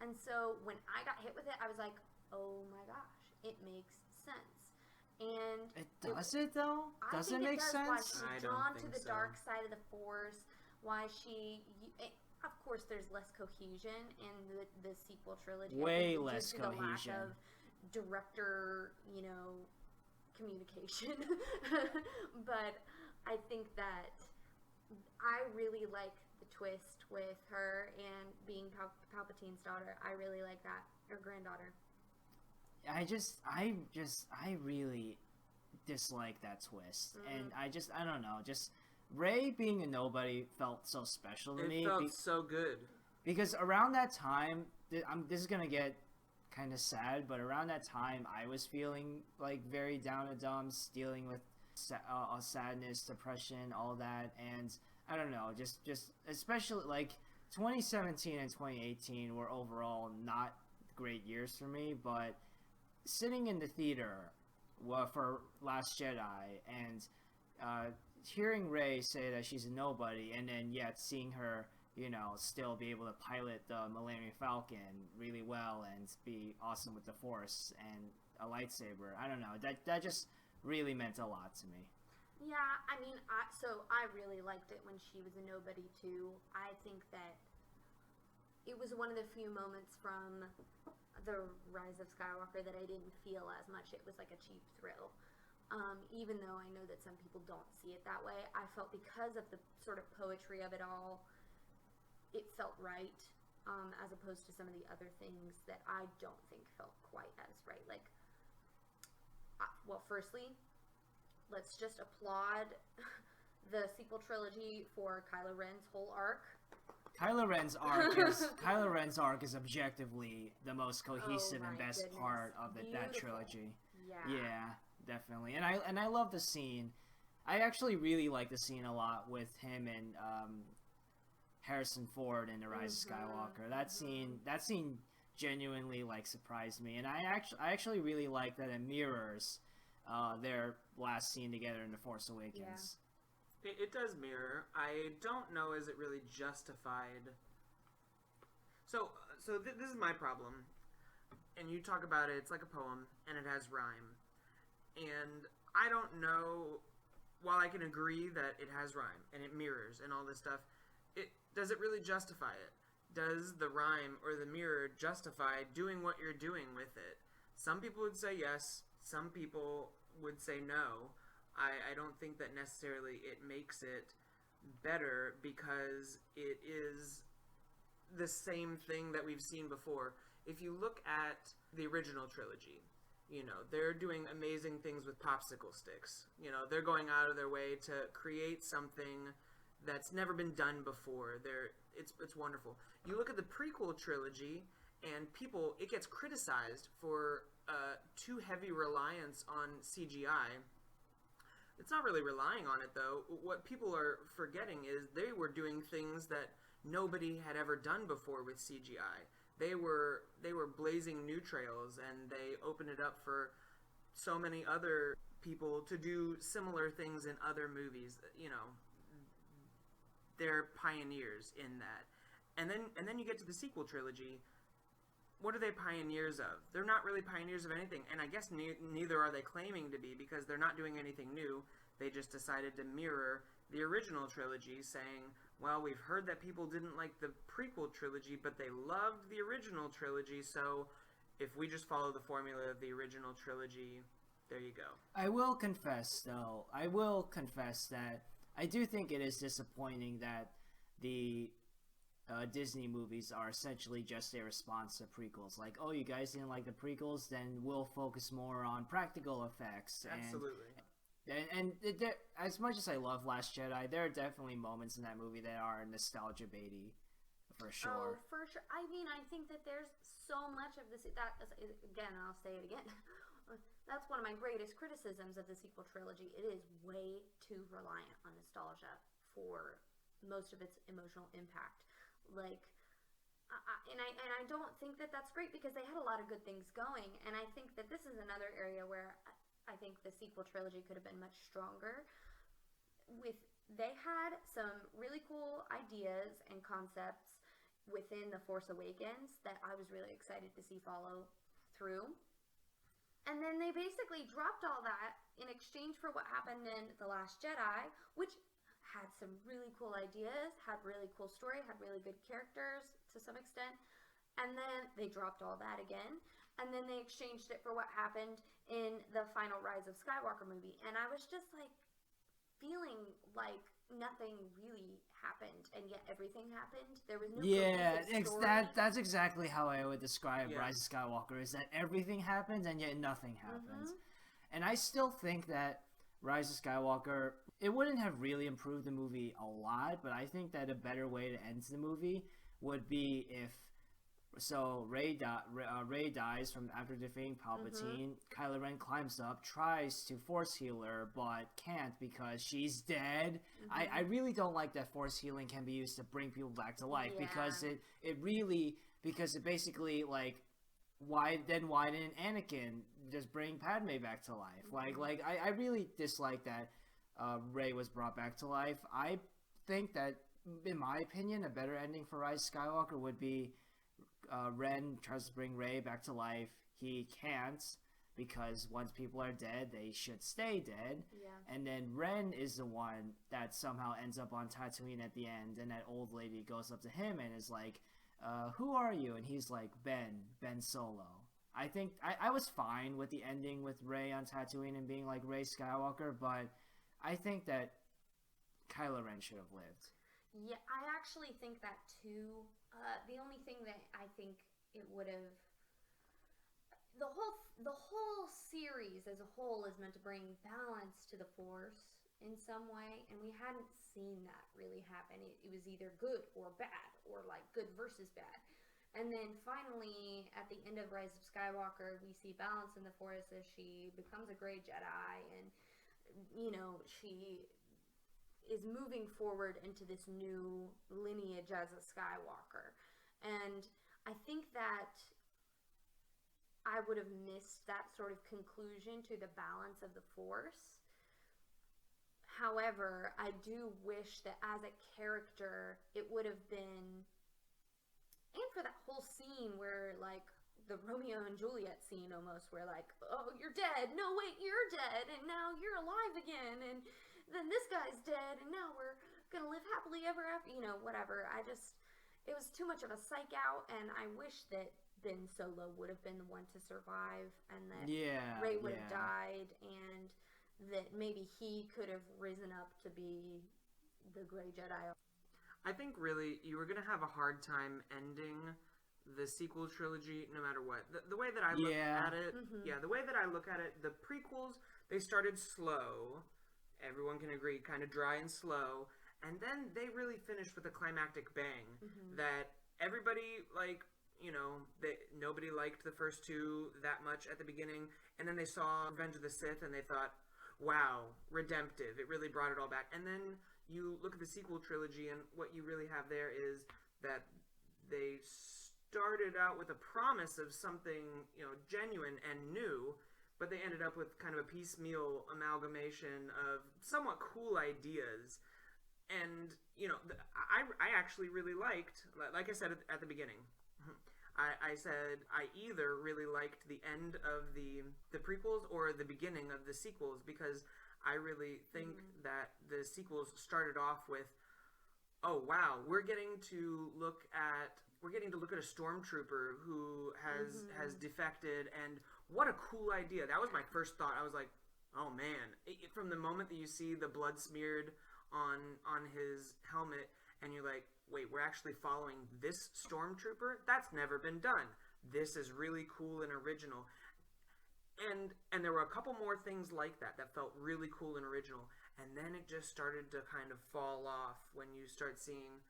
Speaker 2: And so when I got hit with it, I was like, oh my gosh, it makes sense. And
Speaker 4: Does it though?
Speaker 2: I
Speaker 4: Does
Speaker 2: think
Speaker 4: it make
Speaker 2: does why
Speaker 4: sense?
Speaker 2: she's
Speaker 5: I don't
Speaker 2: drawn to
Speaker 5: think
Speaker 2: the
Speaker 5: so.
Speaker 2: dark side of the Force. Why of course, there's less cohesion in the sequel trilogy.
Speaker 4: Way
Speaker 2: I think
Speaker 4: less
Speaker 2: due to the
Speaker 4: cohesion.
Speaker 2: lack of director, communication. But I think that I really like the twist with her and being Palpatine's daughter. I really like that, or granddaughter.
Speaker 4: I really dislike that twist, and I don't know, just Rey being a nobody felt so special to
Speaker 5: It
Speaker 4: me
Speaker 5: felt so good.
Speaker 4: because around that time, this is gonna get kind of sad, but around that time, I was feeling like very down in the dumps, dealing with sadness, depression, all that, and I don't know, just especially like 2017 and 2018 were overall not great years for me, but sitting in the theater for Last Jedi and hearing Rey say that she's a nobody, and then yet seeing her, still be able to pilot the Millennium Falcon really well and be awesome with the Force and a lightsaber. I don't know. That just really meant a lot to me.
Speaker 2: Yeah, I mean, I really liked it when she was a nobody too. I think that it was one of the few moments from the Rise of Skywalker that I didn't feel as much. It was like a cheap thrill. Even though I know that some people don't see it that way, I felt because of the sort of poetry of it all, it felt right, as opposed to some of the other things that I don't think felt quite as right. Like, well, firstly, let's just applaud the sequel trilogy for Kylo Ren's whole arc.
Speaker 4: Kylo Ren's arc is objectively the most cohesive and best
Speaker 2: goodness.
Speaker 4: part of that
Speaker 2: Beautiful.
Speaker 4: trilogy.
Speaker 2: Yeah.
Speaker 4: Yeah, definitely. And I love the scene. I actually really like the scene a lot with him and Harrison Ford in The Rise of Skywalker. That scene genuinely like surprised me, and I actually really like that it mirrors their last scene together in The Force Awakens.
Speaker 5: It does mirror. I don't know, is it really justified? So this is my problem. And you talk about it, it's like a poem, and it has rhyme. And I don't know, while I can agree that it has rhyme, and it mirrors, and all this stuff, does it really justify it? Does the rhyme or the mirror justify doing what you're doing with it? Some people would say yes, some people would say no. I don't think that necessarily it makes it better because it is the same thing that we've seen before. If you look at the original trilogy, they're doing amazing things with popsicle sticks. They're going out of their way to create something that's never been done before. It's wonderful. You look at the prequel trilogy, and it gets criticized for too heavy reliance on CGI. It's not really relying on it, though. What people are forgetting is they were doing things that nobody had ever done before with CGI. They were blazing new trails, and they opened it up for so many other people to do similar things in other movies. They're pioneers in that. And then you get to the sequel trilogy. What are they pioneers of? They're not really pioneers of anything, and I guess neither are they claiming to be, because they're not doing anything new. They just decided to mirror the original trilogy, saying, well, we've heard that people didn't like the prequel trilogy, but they loved the original trilogy, so if we just follow the formula of the original trilogy, there you go.
Speaker 4: I will confess that I do think it is disappointing that the Disney movies are essentially just a response to prequels. Like, oh, you guys didn't like the prequels, then we'll focus more on practical effects.
Speaker 5: Absolutely.
Speaker 4: As much as I love Last Jedi, there are definitely moments in that movie that are nostalgia baity, for sure.
Speaker 2: Oh, for sure. I mean, I think that there's so much of this. That again, I'll say it again. That's one of my greatest criticisms of the sequel trilogy. It is way too reliant on nostalgia for most of its emotional impact. Like, and I don't think that that's great because they had a lot of good things going, and I think that this is another area where I think the sequel trilogy could have been much stronger. They had some really cool ideas and concepts within The Force Awakens that I was really excited to see follow through. And then they basically dropped all that in exchange for what happened in The Last Jedi, which had some really cool ideas, had really cool story, had really good characters to some extent. And then they dropped all that again. And then they exchanged it for what happened in the final Rise of Skywalker movie. And I was just like feeling like nothing really happened, and yet everything happened. There was no
Speaker 4: that's exactly how I would describe Rise of Skywalker, is that everything happens and yet nothing happens. And I still think that Rise of Skywalker, it wouldn't have really improved the movie a lot, but I think that a better way to end the movie would be if Rey dies from after defeating Palpatine. Kylo Ren climbs up, tries to force heal her, but can't because she's dead. I really don't like that force healing can be used to bring people back to life, because it basically, like, why didn't Anakin just bring Padme back to life? I really dislike that Rey was brought back to life. I think that, in my opinion, a better ending for Rise of Skywalker would be Ren tries to bring Rey back to life. He can't, because once people are dead, they should stay dead.
Speaker 2: Yeah. And
Speaker 4: then Ren is the one that somehow ends up on Tatooine at the end, and that old lady goes up to him and is like, who are you? And he's like, Ben Solo. I think I was fine with the ending with Rey on Tatooine and being like Rey Skywalker, but I think that Kylo Ren should have lived.
Speaker 2: Yeah, I actually think that too. The only thing that I think it would have, the whole series as a whole is meant to bring balance to the Force in some way, and we hadn't seen that really happen. It was either good or bad, or like good versus bad. And then finally, at the end of Rise of Skywalker, we see balance in the Force as she becomes a Grey Jedi, and she is moving forward into this new lineage as a Skywalker. And I think that I would have missed that sort of conclusion to the balance of the Force. However, I do wish that as a character, it would have been, and for that whole scene where, like, the Romeo and Juliet scene almost, where like, oh, you're dead, no wait, you're dead, and now you're alive again, and then this guy's dead, and now we're gonna live happily ever after, whatever. It was too much of a psych out, and I wish that Ben Solo would have been the one to survive, and that Rey would have died, and that maybe he could have risen up to be the Grey Jedi.
Speaker 5: I think really you were gonna have a hard time ending the sequel trilogy no matter what. The way that I look at it, the way that I look at it, the prequels, they started slow. Everyone can agree, kind of dry and slow, and then they really finished with a climactic bang that everybody, like, nobody liked the first two that much at the beginning, and then they saw Revenge of the Sith and they thought, wow, redemptive, it really brought it all back. And then you look at the sequel trilogy, and what you really have there is that they started out with a promise of something, genuine and new, but they ended up with kind of a piecemeal amalgamation of somewhat cool ideas. And, I actually really liked, like I said at the beginning, I said I either really liked the end of the prequels or the beginning of the sequels, because I really think that the sequels started off with, oh wow, we're getting to look at a stormtrooper who has defected, and what a cool idea. That was my first thought. I was like, oh man. From the moment that you see the blood smeared on his helmet, and you're like, wait, we're actually following this stormtrooper? That's never been done. This is really cool and original. And there were a couple more things like that felt really cool and original, and then it just started to kind of fall off when you start seeing,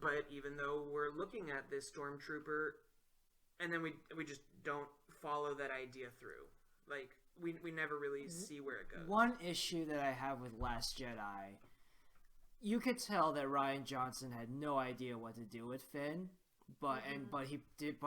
Speaker 5: but even though we're looking at this stormtrooper, and then we just don't follow that idea through. Like, we never really see where it goes.
Speaker 4: One issue that I have with Last Jedi, you could tell that Rian Johnson had no idea what to do with Finn, but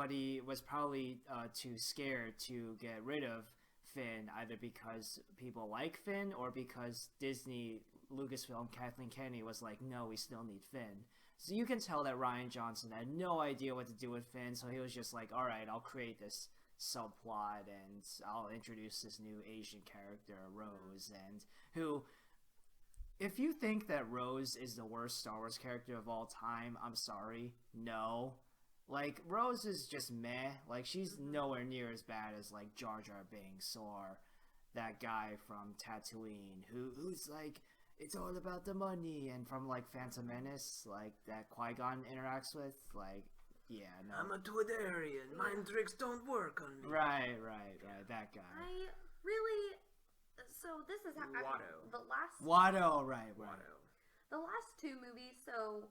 Speaker 4: he was probably too scared to get rid of Finn, either because people like Finn or because Disney, Lucasfilm, Kathleen Kennedy was like, no, we still need Finn. So you can tell that Rian Johnson had no idea what to do with Finn, so he was just like, all right, I'll create this subplot and I'll introduce this new Asian character, Rose, and who, if you think that Rose is the worst Star Wars character of all time, I'm sorry, no. Like, Rose is just meh. Like, she's nowhere near as bad as, like, Jar Jar Binks or that guy from Tatooine who's like, it's all about the money, and from, like, Phantom Menace, like, that Qui-Gon interacts with, like, yeah, no.
Speaker 5: I'm a Toydarian. Mind tricks don't work on me.
Speaker 4: Right, that guy.
Speaker 2: I really... So this is...
Speaker 5: Watto.
Speaker 4: Watto, right.
Speaker 5: Watto.
Speaker 2: The last two movies, so...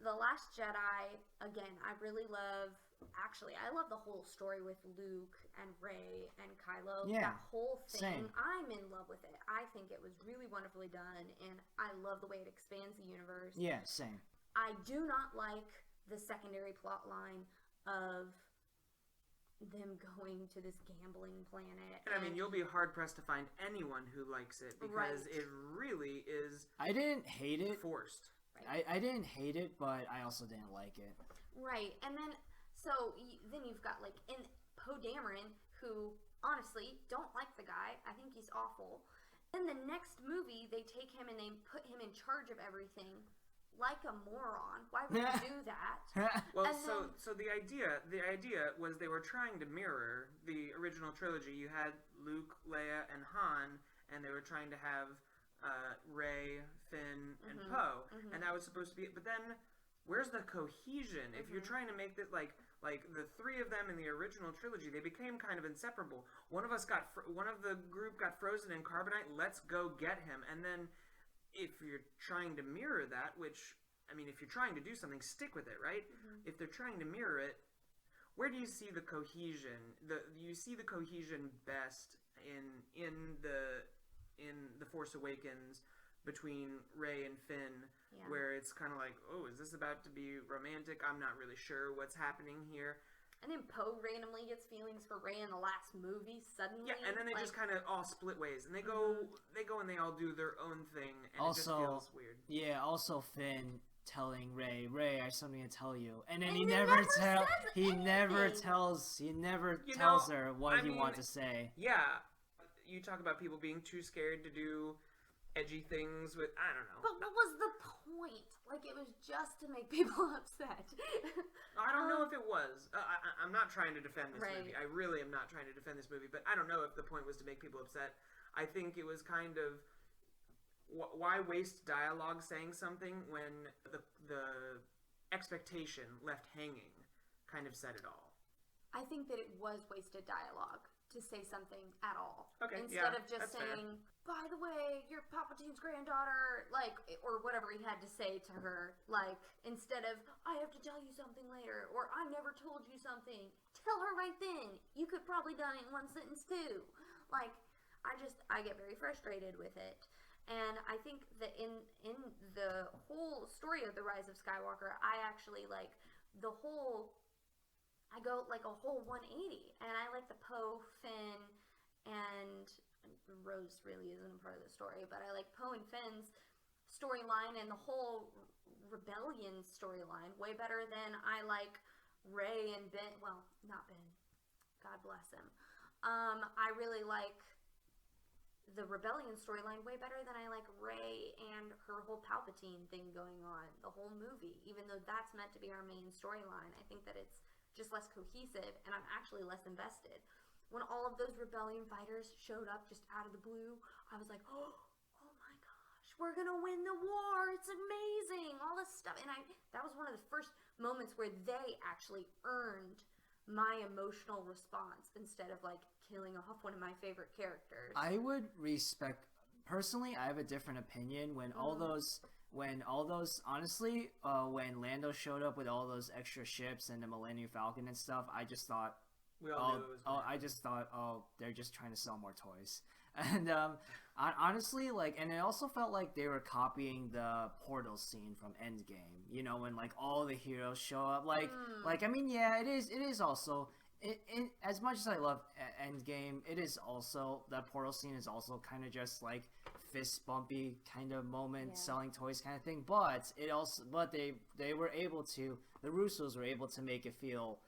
Speaker 2: The Last Jedi, again, I really love... Actually, I love the whole story with Luke and Rey and Kylo.
Speaker 4: Yeah,
Speaker 2: that whole thing,
Speaker 4: same.
Speaker 2: I'm in love with it. I think it was really wonderfully done, and I love the way it expands the universe.
Speaker 4: Yeah, same.
Speaker 2: I do not like the secondary plot line of them going to this gambling planet.
Speaker 5: And I mean, you'll be hard-pressed to find anyone who likes it, because it really is...
Speaker 4: I didn't hate it.
Speaker 5: Forced.
Speaker 4: I didn't hate it, but I also didn't like it.
Speaker 2: Right, and then, so, then you've got, like, Poe Dameron, who, honestly, don't like the guy. I think he's awful. In the next movie, they take him and they put him in charge of everything, like a moron. Why would you do that?
Speaker 5: Well, so the idea was they were trying to mirror the original trilogy. You had Luke, Leia, and Han, and they were trying to have Rey, Finn, and Poe, and that was supposed to be it. But then, where's the cohesion? If you're trying to make that like the three of them in the original trilogy, they became kind of inseparable. One of the group got frozen in carbonite. Let's go get him. And then, if you're trying to mirror that, which I mean, if you're trying to do something, stick with it, right? If they're trying to mirror it, where do you see the cohesion? You see the cohesion best in the Force Awakens between Rey and Finn, where it's kind of like, oh, is this about to be romantic? I'm not really sure what's happening here.
Speaker 2: And then Poe randomly gets feelings for Rey in the last movie suddenly.
Speaker 5: Yeah, and then they just kind of all split ways, and they go and they all do their own thing, and
Speaker 4: also,
Speaker 5: it just feels weird.
Speaker 4: Yeah, also Finn telling Rey, I have something to tell you, and then
Speaker 2: And
Speaker 4: he
Speaker 2: he
Speaker 4: never
Speaker 2: never
Speaker 4: tells her what he wants to say.
Speaker 5: Yeah, you talk about people being too scared to do edgy things with, I don't know.
Speaker 2: But what was the point? Like, it was just to make people upset.
Speaker 5: I don't know if it was. I'm not trying to defend this
Speaker 2: Right.
Speaker 5: movie. I really am not trying to defend this movie, but I don't know if the point was to make people upset. I think it was kind of, why waste dialogue saying something when the expectation left hanging kind of said it all.
Speaker 2: I think that it was wasted dialogue to say something at all.
Speaker 5: Okay,
Speaker 2: Instead
Speaker 5: yeah,
Speaker 2: of just
Speaker 5: that's fair.
Speaker 2: saying, by the way, you're Palpatine's granddaughter, like, or whatever he had to say to her, like, instead of, I have to tell you something later, or I never told you something, tell her right then. You could probably done it in one sentence too. Like, I get very frustrated with it. And I think that in the whole story of The Rise of Skywalker, I actually like I go like a whole 180, and I like the Poe, Finn, and Rose really isn't a part of the story, but I like Poe and Finn's storyline and the whole rebellion storyline way better than I like Rey and Ben. Well, not Ben. God bless him. I really like the rebellion storyline way better than I like Rey and her whole Palpatine thing going on the whole movie, even though that's meant to be our main storyline. I think that it's just less cohesive, and I'm actually less invested. When all of those rebellion fighters showed up just out of the blue, I was like, oh my gosh, we're gonna win the war, it's amazing, all this stuff. And that was one of the first moments where they actually earned my emotional response instead of like killing off one of my favorite characters.
Speaker 4: I would respect personally. I have a different opinion when all those honestly, when Lando showed up with all those extra ships and the Millennium Falcon and stuff, I just thought,
Speaker 5: We all knew it was
Speaker 4: I just thought, they're just trying to sell more toys. And honestly, like, and it also felt like they were copying the portal scene from Endgame. You know, when like all the heroes show up. Like I mean, yeah, it is also. As much as I love Endgame, it is also that portal scene is also kind of just like fist bumpy kind of moment, selling toys kind of thing. But they were able to, the Russos were able to make it feel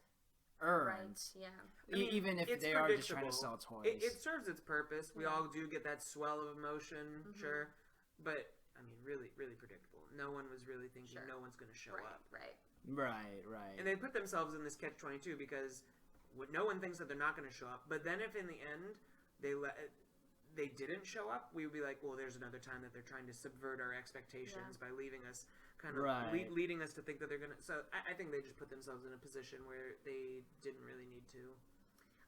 Speaker 4: earned.
Speaker 2: Right, yeah.
Speaker 5: I mean,
Speaker 4: even if
Speaker 5: it's
Speaker 4: they are just trying to
Speaker 5: predictable.
Speaker 4: sell toys.
Speaker 5: It serves its purpose. We all do get that swell of emotion, sure, but I mean, really, really predictable. No one was really thinking no one's going to show up.
Speaker 2: Right.
Speaker 4: Right.
Speaker 5: And they put themselves in this catch-22 because no one thinks that they're not going to show up. But then if in the end they didn't show up, we would be like, well, there's another time that they're trying to subvert our expectations by leaving us kind of leading us to think that they're going to. So I think they just put themselves in a position where they didn't really need to.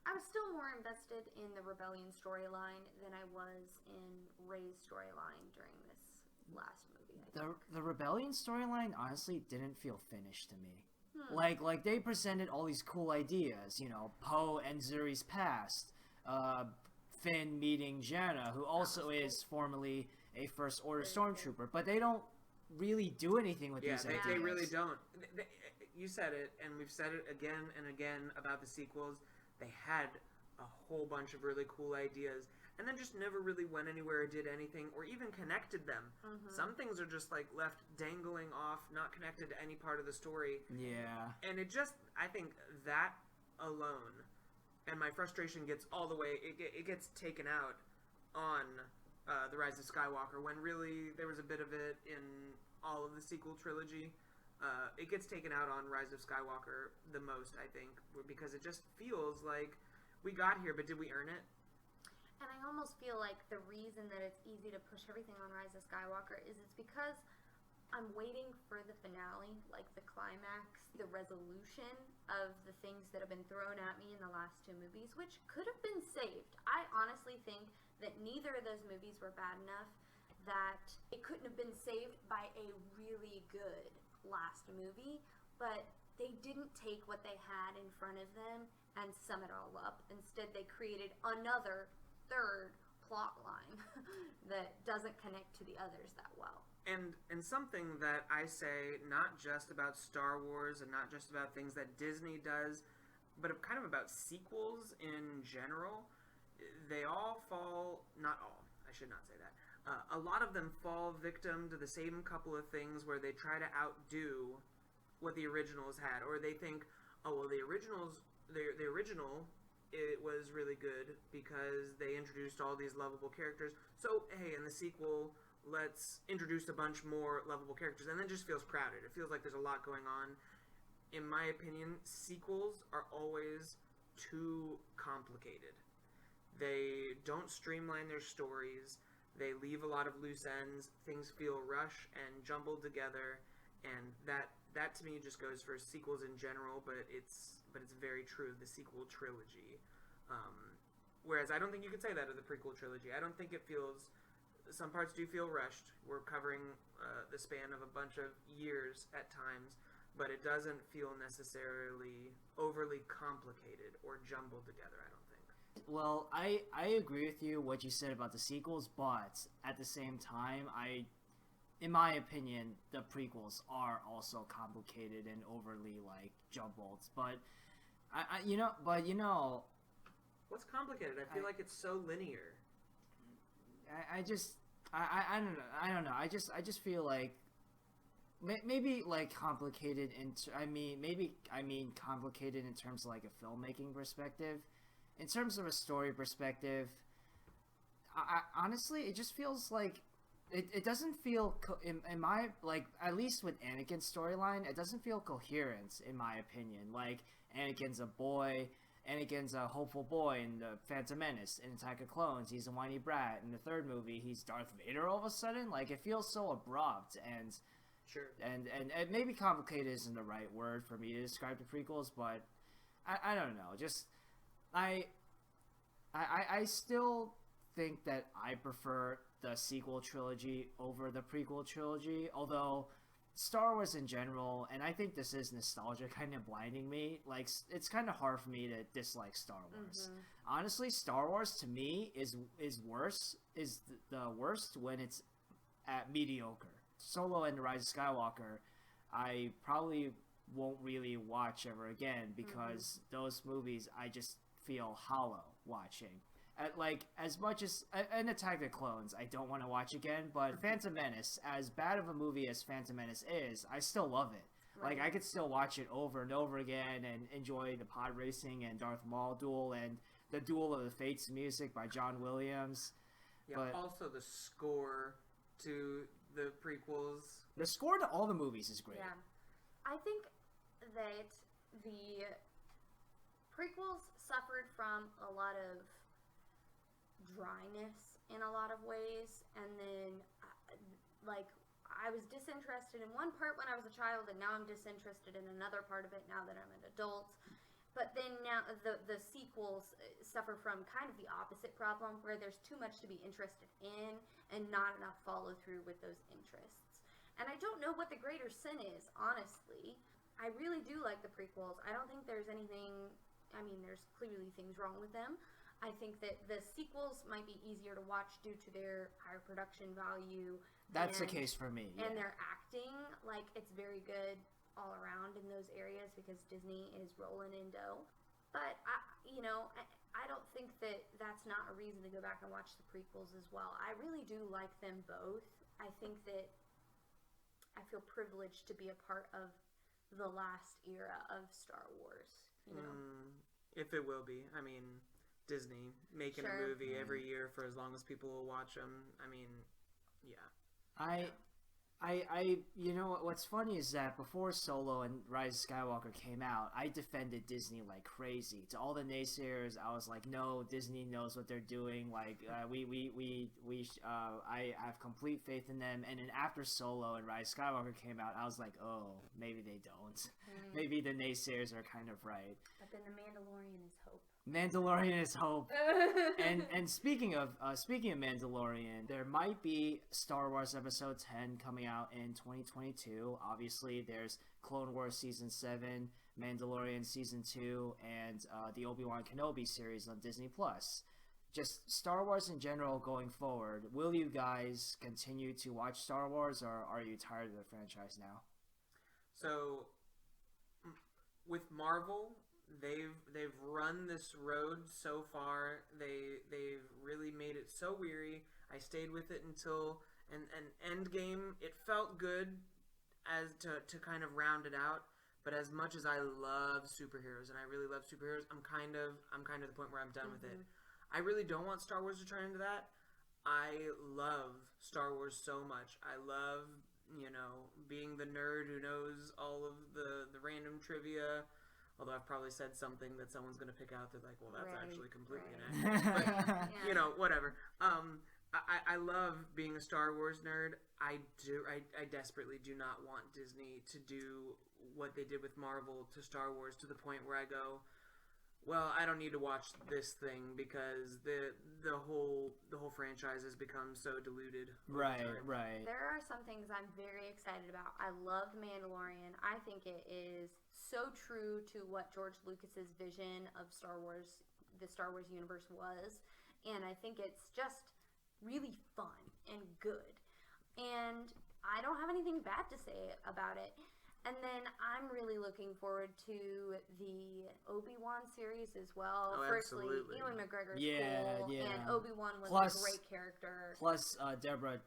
Speaker 2: I was still more invested in the Rebellion storyline than I was in Rey's storyline during this last movie.
Speaker 4: The Rebellion storyline honestly didn't feel finished to me. Like they presented all these cool ideas, you know, Poe and Zuri's past, Finn meeting Janna, who also is formerly a First Order stormtrooper, but they don't really do anything with these ideas.
Speaker 5: They really don't. You said it, and we've said it again and again about the sequels. They had a whole bunch of really cool ideas, and then just never really went anywhere or did anything or even connected them. Some things are just like left dangling off, not connected to any part of the story.
Speaker 4: Yeah.
Speaker 5: And it just, I think that alone, and my frustration gets all the way, it gets taken out on The Rise of Skywalker, when really there was a bit of it in all of the sequel trilogy. It gets taken out on Rise of Skywalker the most, I think, because it just feels like we got here, but did we earn it?
Speaker 2: And I almost feel like the reason that it's easy to push everything on Rise of Skywalker is it's because I'm waiting for the finale, like the climax, the resolution of the things that have been thrown at me in the last two movies, which could have been saved. I honestly think that neither of those movies were bad enough that it couldn't have been saved by a really good last movie, but they didn't take what they had in front of them and sum it all up. Instead, they created another third plot line that doesn't connect to the others that well.
Speaker 5: And something that I say, not just about Star Wars and not just about things that Disney does, but kind of about sequels in general, they all fall, not all, I should not say that, a lot of them fall victim to the same couple of things where they try to outdo what the originals had, or they think, oh, well, the original, it was really good because they introduced all these lovable characters, so, hey, in the sequel, let's introduce a bunch more lovable characters, and then it just feels crowded. It feels like there's a lot going on. In my opinion, sequels are always too complicated. They don't streamline their stories. They leave a lot of loose ends. Things feel rushed and jumbled together, and that to me just goes for sequels in general. But it's very true of the sequel trilogy. Whereas I don't think you could say that of the prequel trilogy. I don't think it feels. Some parts do feel rushed. We're covering the span of a bunch of years at times, but it doesn't feel necessarily overly complicated or jumbled together, I don't think.
Speaker 4: Well, I agree with you what you said about the sequels, but at the same time, in my opinion, the prequels are also complicated and overly like jumbled. But
Speaker 5: What's complicated? I feel like it's so linear.
Speaker 4: I don't know. I just feel like maybe like complicated complicated in terms of like a filmmaking perspective. In terms of a story perspective, I honestly, it just feels like it doesn't feel in my, like, at least with Anakin's storyline, it doesn't feel coherent in my opinion. Like, Anakin's a boy, Anakin's a hopeful boy in the Phantom Menace. In Attack of Clones, he's a whiny brat. In the third movie, he's Darth Vader all of a sudden. Like, it feels so abrupt, and
Speaker 5: Sure.
Speaker 4: and maybe complicated isn't the right word for me to describe the prequels, but I don't know. Just I still think that I prefer the sequel trilogy over the prequel trilogy, although Star Wars in general, and I think this is nostalgia kind of blinding me, like, it's kind of hard for me to dislike Star Wars. Honestly, Star Wars to me is the worst when it's at mediocre. Solo and The Rise of Skywalker, I probably won't really watch ever again because those movies I just feel hollow watching. Like, as much as an Attack of the Clones I don't want to watch again, but Phantom Menace, as bad of a movie as Phantom Menace is, I still love it.
Speaker 2: Right.
Speaker 4: Like, I could still watch it over and over again and enjoy the pod racing and Darth Maul duel and the Duel of the Fates music by John Williams.
Speaker 5: Yeah.
Speaker 4: But
Speaker 5: Also, the score to the prequels.
Speaker 4: the score to all the movies is great.
Speaker 2: Yeah. I think that the prequels suffered from a lot of dryness in a lot of ways, and then like I was disinterested in one part when I was a child, and now I'm disinterested in another part of it now that I'm an adult. But then now the sequels suffer from kind of the opposite problem, where there's too much to be interested in and not enough follow through with those interests. And I don't know what the greater sin is, honestly. I really do like the prequels. I don't think there's anything, I mean, there's clearly things wrong with them. I think that the sequels might be easier to watch due to their higher production value.
Speaker 4: That's the case for me.
Speaker 2: And
Speaker 4: Yeah.
Speaker 2: their acting, like, it's very good all around in those areas because Disney is rolling in dough. But, I don't think that that's not a reason to go back and watch the prequels as well. I really do like them both. I think that I feel privileged to be a part of the last era of Star Wars, you know?
Speaker 5: If it will be. I mean, Disney making
Speaker 2: Sure.
Speaker 5: a movie every year for as long as people will watch them. I mean, yeah.
Speaker 4: You know what's funny is that before Solo and Rise of Skywalker came out, I defended Disney like crazy. To all the naysayers, I was like, "No, Disney knows what they're doing. Like, I have complete faith in them." And then after Solo and Rise of Skywalker came out, I was like, "Oh, maybe they don't. Maybe the naysayers are kind of right."
Speaker 2: But then The Mandalorian is hope.
Speaker 4: Mandalorian is hope. And speaking of Mandalorian, there might be Star Wars Episode 10 coming out in 2022. Obviously, there's Clone Wars Season 7, Mandalorian Season 2, and the Obi-Wan Kenobi series on Disney+. Just Star Wars in general going forward, will you guys continue to watch Star Wars, or are you tired of the franchise now?
Speaker 5: So, with Marvel, they've run this road so far. They've really made it so weary. I stayed with it until an Endgame. It felt good as to kind of round it out. But as much as I love superheroes, and I really love superheroes, I'm kind of the point where I'm done with it. I really don't want Star Wars to turn into that. I love Star Wars so much. I love, being the nerd who knows all of the random trivia. Although I've probably said something that someone's going to pick out. They're like, well, that's actually completely inaccurate. But, whatever. I love being a Star Wars nerd. I desperately do not want Disney to do what they did with Marvel to Star Wars to the point where I go, well, I don't need to watch this thing because the whole franchise has become so diluted.
Speaker 4: Right.
Speaker 2: There are some things I'm very excited about. I love Mandalorian. I think it is so true to what George Lucas's vision of Star Wars, the Star Wars universe was, and I think it's just really fun and good. And I don't have anything bad to say about it. And then I'm really looking forward to the Obi-Wan series as well.
Speaker 5: Oh,
Speaker 2: Firstly,
Speaker 5: absolutely.
Speaker 2: Ewan McGregor's
Speaker 4: Yeah,
Speaker 2: cool,
Speaker 4: yeah.
Speaker 2: and Obi-Wan was
Speaker 4: Plus-
Speaker 2: a great character.
Speaker 4: Plus, Deborah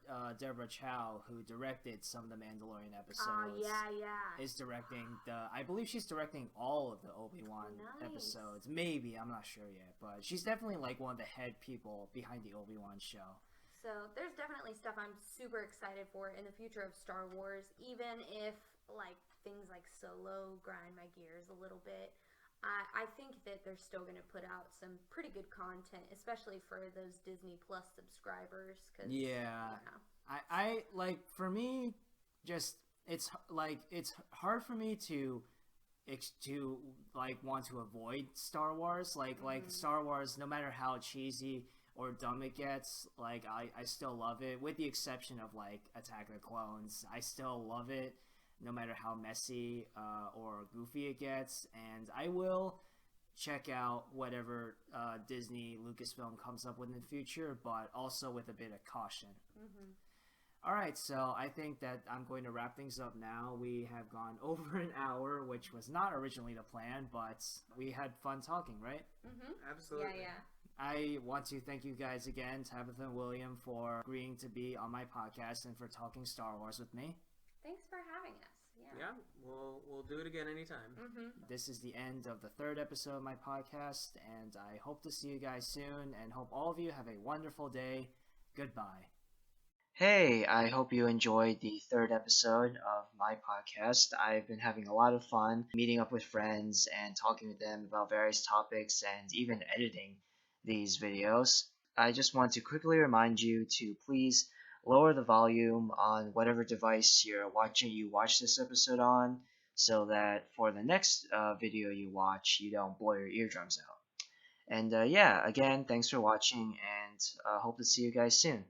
Speaker 4: Chow, who directed some of the Mandalorian episodes,
Speaker 2: Yeah.
Speaker 4: is directing I believe she's directing all of the Obi-Wan
Speaker 2: Nice.
Speaker 4: episodes. Maybe, I'm not sure yet, but she's definitely like one of the head people behind the Obi-Wan show.
Speaker 2: So there's definitely stuff I'm super excited for in the future of Star Wars, even if like things like Solo grind my gears a little bit. I think that they're still going to put out some pretty good content, especially for those Disney Plus subscribers. Because
Speaker 4: Yeah, I like for me, just it's hard for me to like want to avoid Star Wars. Like Star Wars, no matter how cheesy or dumb it gets, like I still love it. With the exception of like Attack of the Clones, I still love it, no matter how messy or goofy it gets. And I will check out whatever Disney Lucasfilm comes up with in the future, but also with a bit of caution.
Speaker 2: Mm-hmm.
Speaker 4: All right, so I think that I'm going to wrap things up now. We have gone over an hour, which was not originally the plan, but we had fun talking, right?
Speaker 2: Mm-hmm.
Speaker 5: Absolutely.
Speaker 2: Yeah, yeah.
Speaker 4: I want to thank you guys again, Tabitha and William, for agreeing to be on my podcast and for talking Star Wars with me.
Speaker 2: Thanks for having us. Yeah.
Speaker 5: Yeah, we'll do it again anytime.
Speaker 2: Mm-hmm.
Speaker 4: This is the end of the third episode of my podcast, and I hope to see you guys soon, and hope all of you have a wonderful day. Goodbye.
Speaker 1: Hey, I hope you enjoyed the third episode of my podcast. I've been having a lot of fun meeting up with friends and talking with them about various topics and even editing these videos. I just want to quickly remind you to please lower the volume on whatever device you watch this episode on so that for the next video you watch, you don't blow your eardrums out. And yeah, again, thanks for watching and hope to see you guys soon.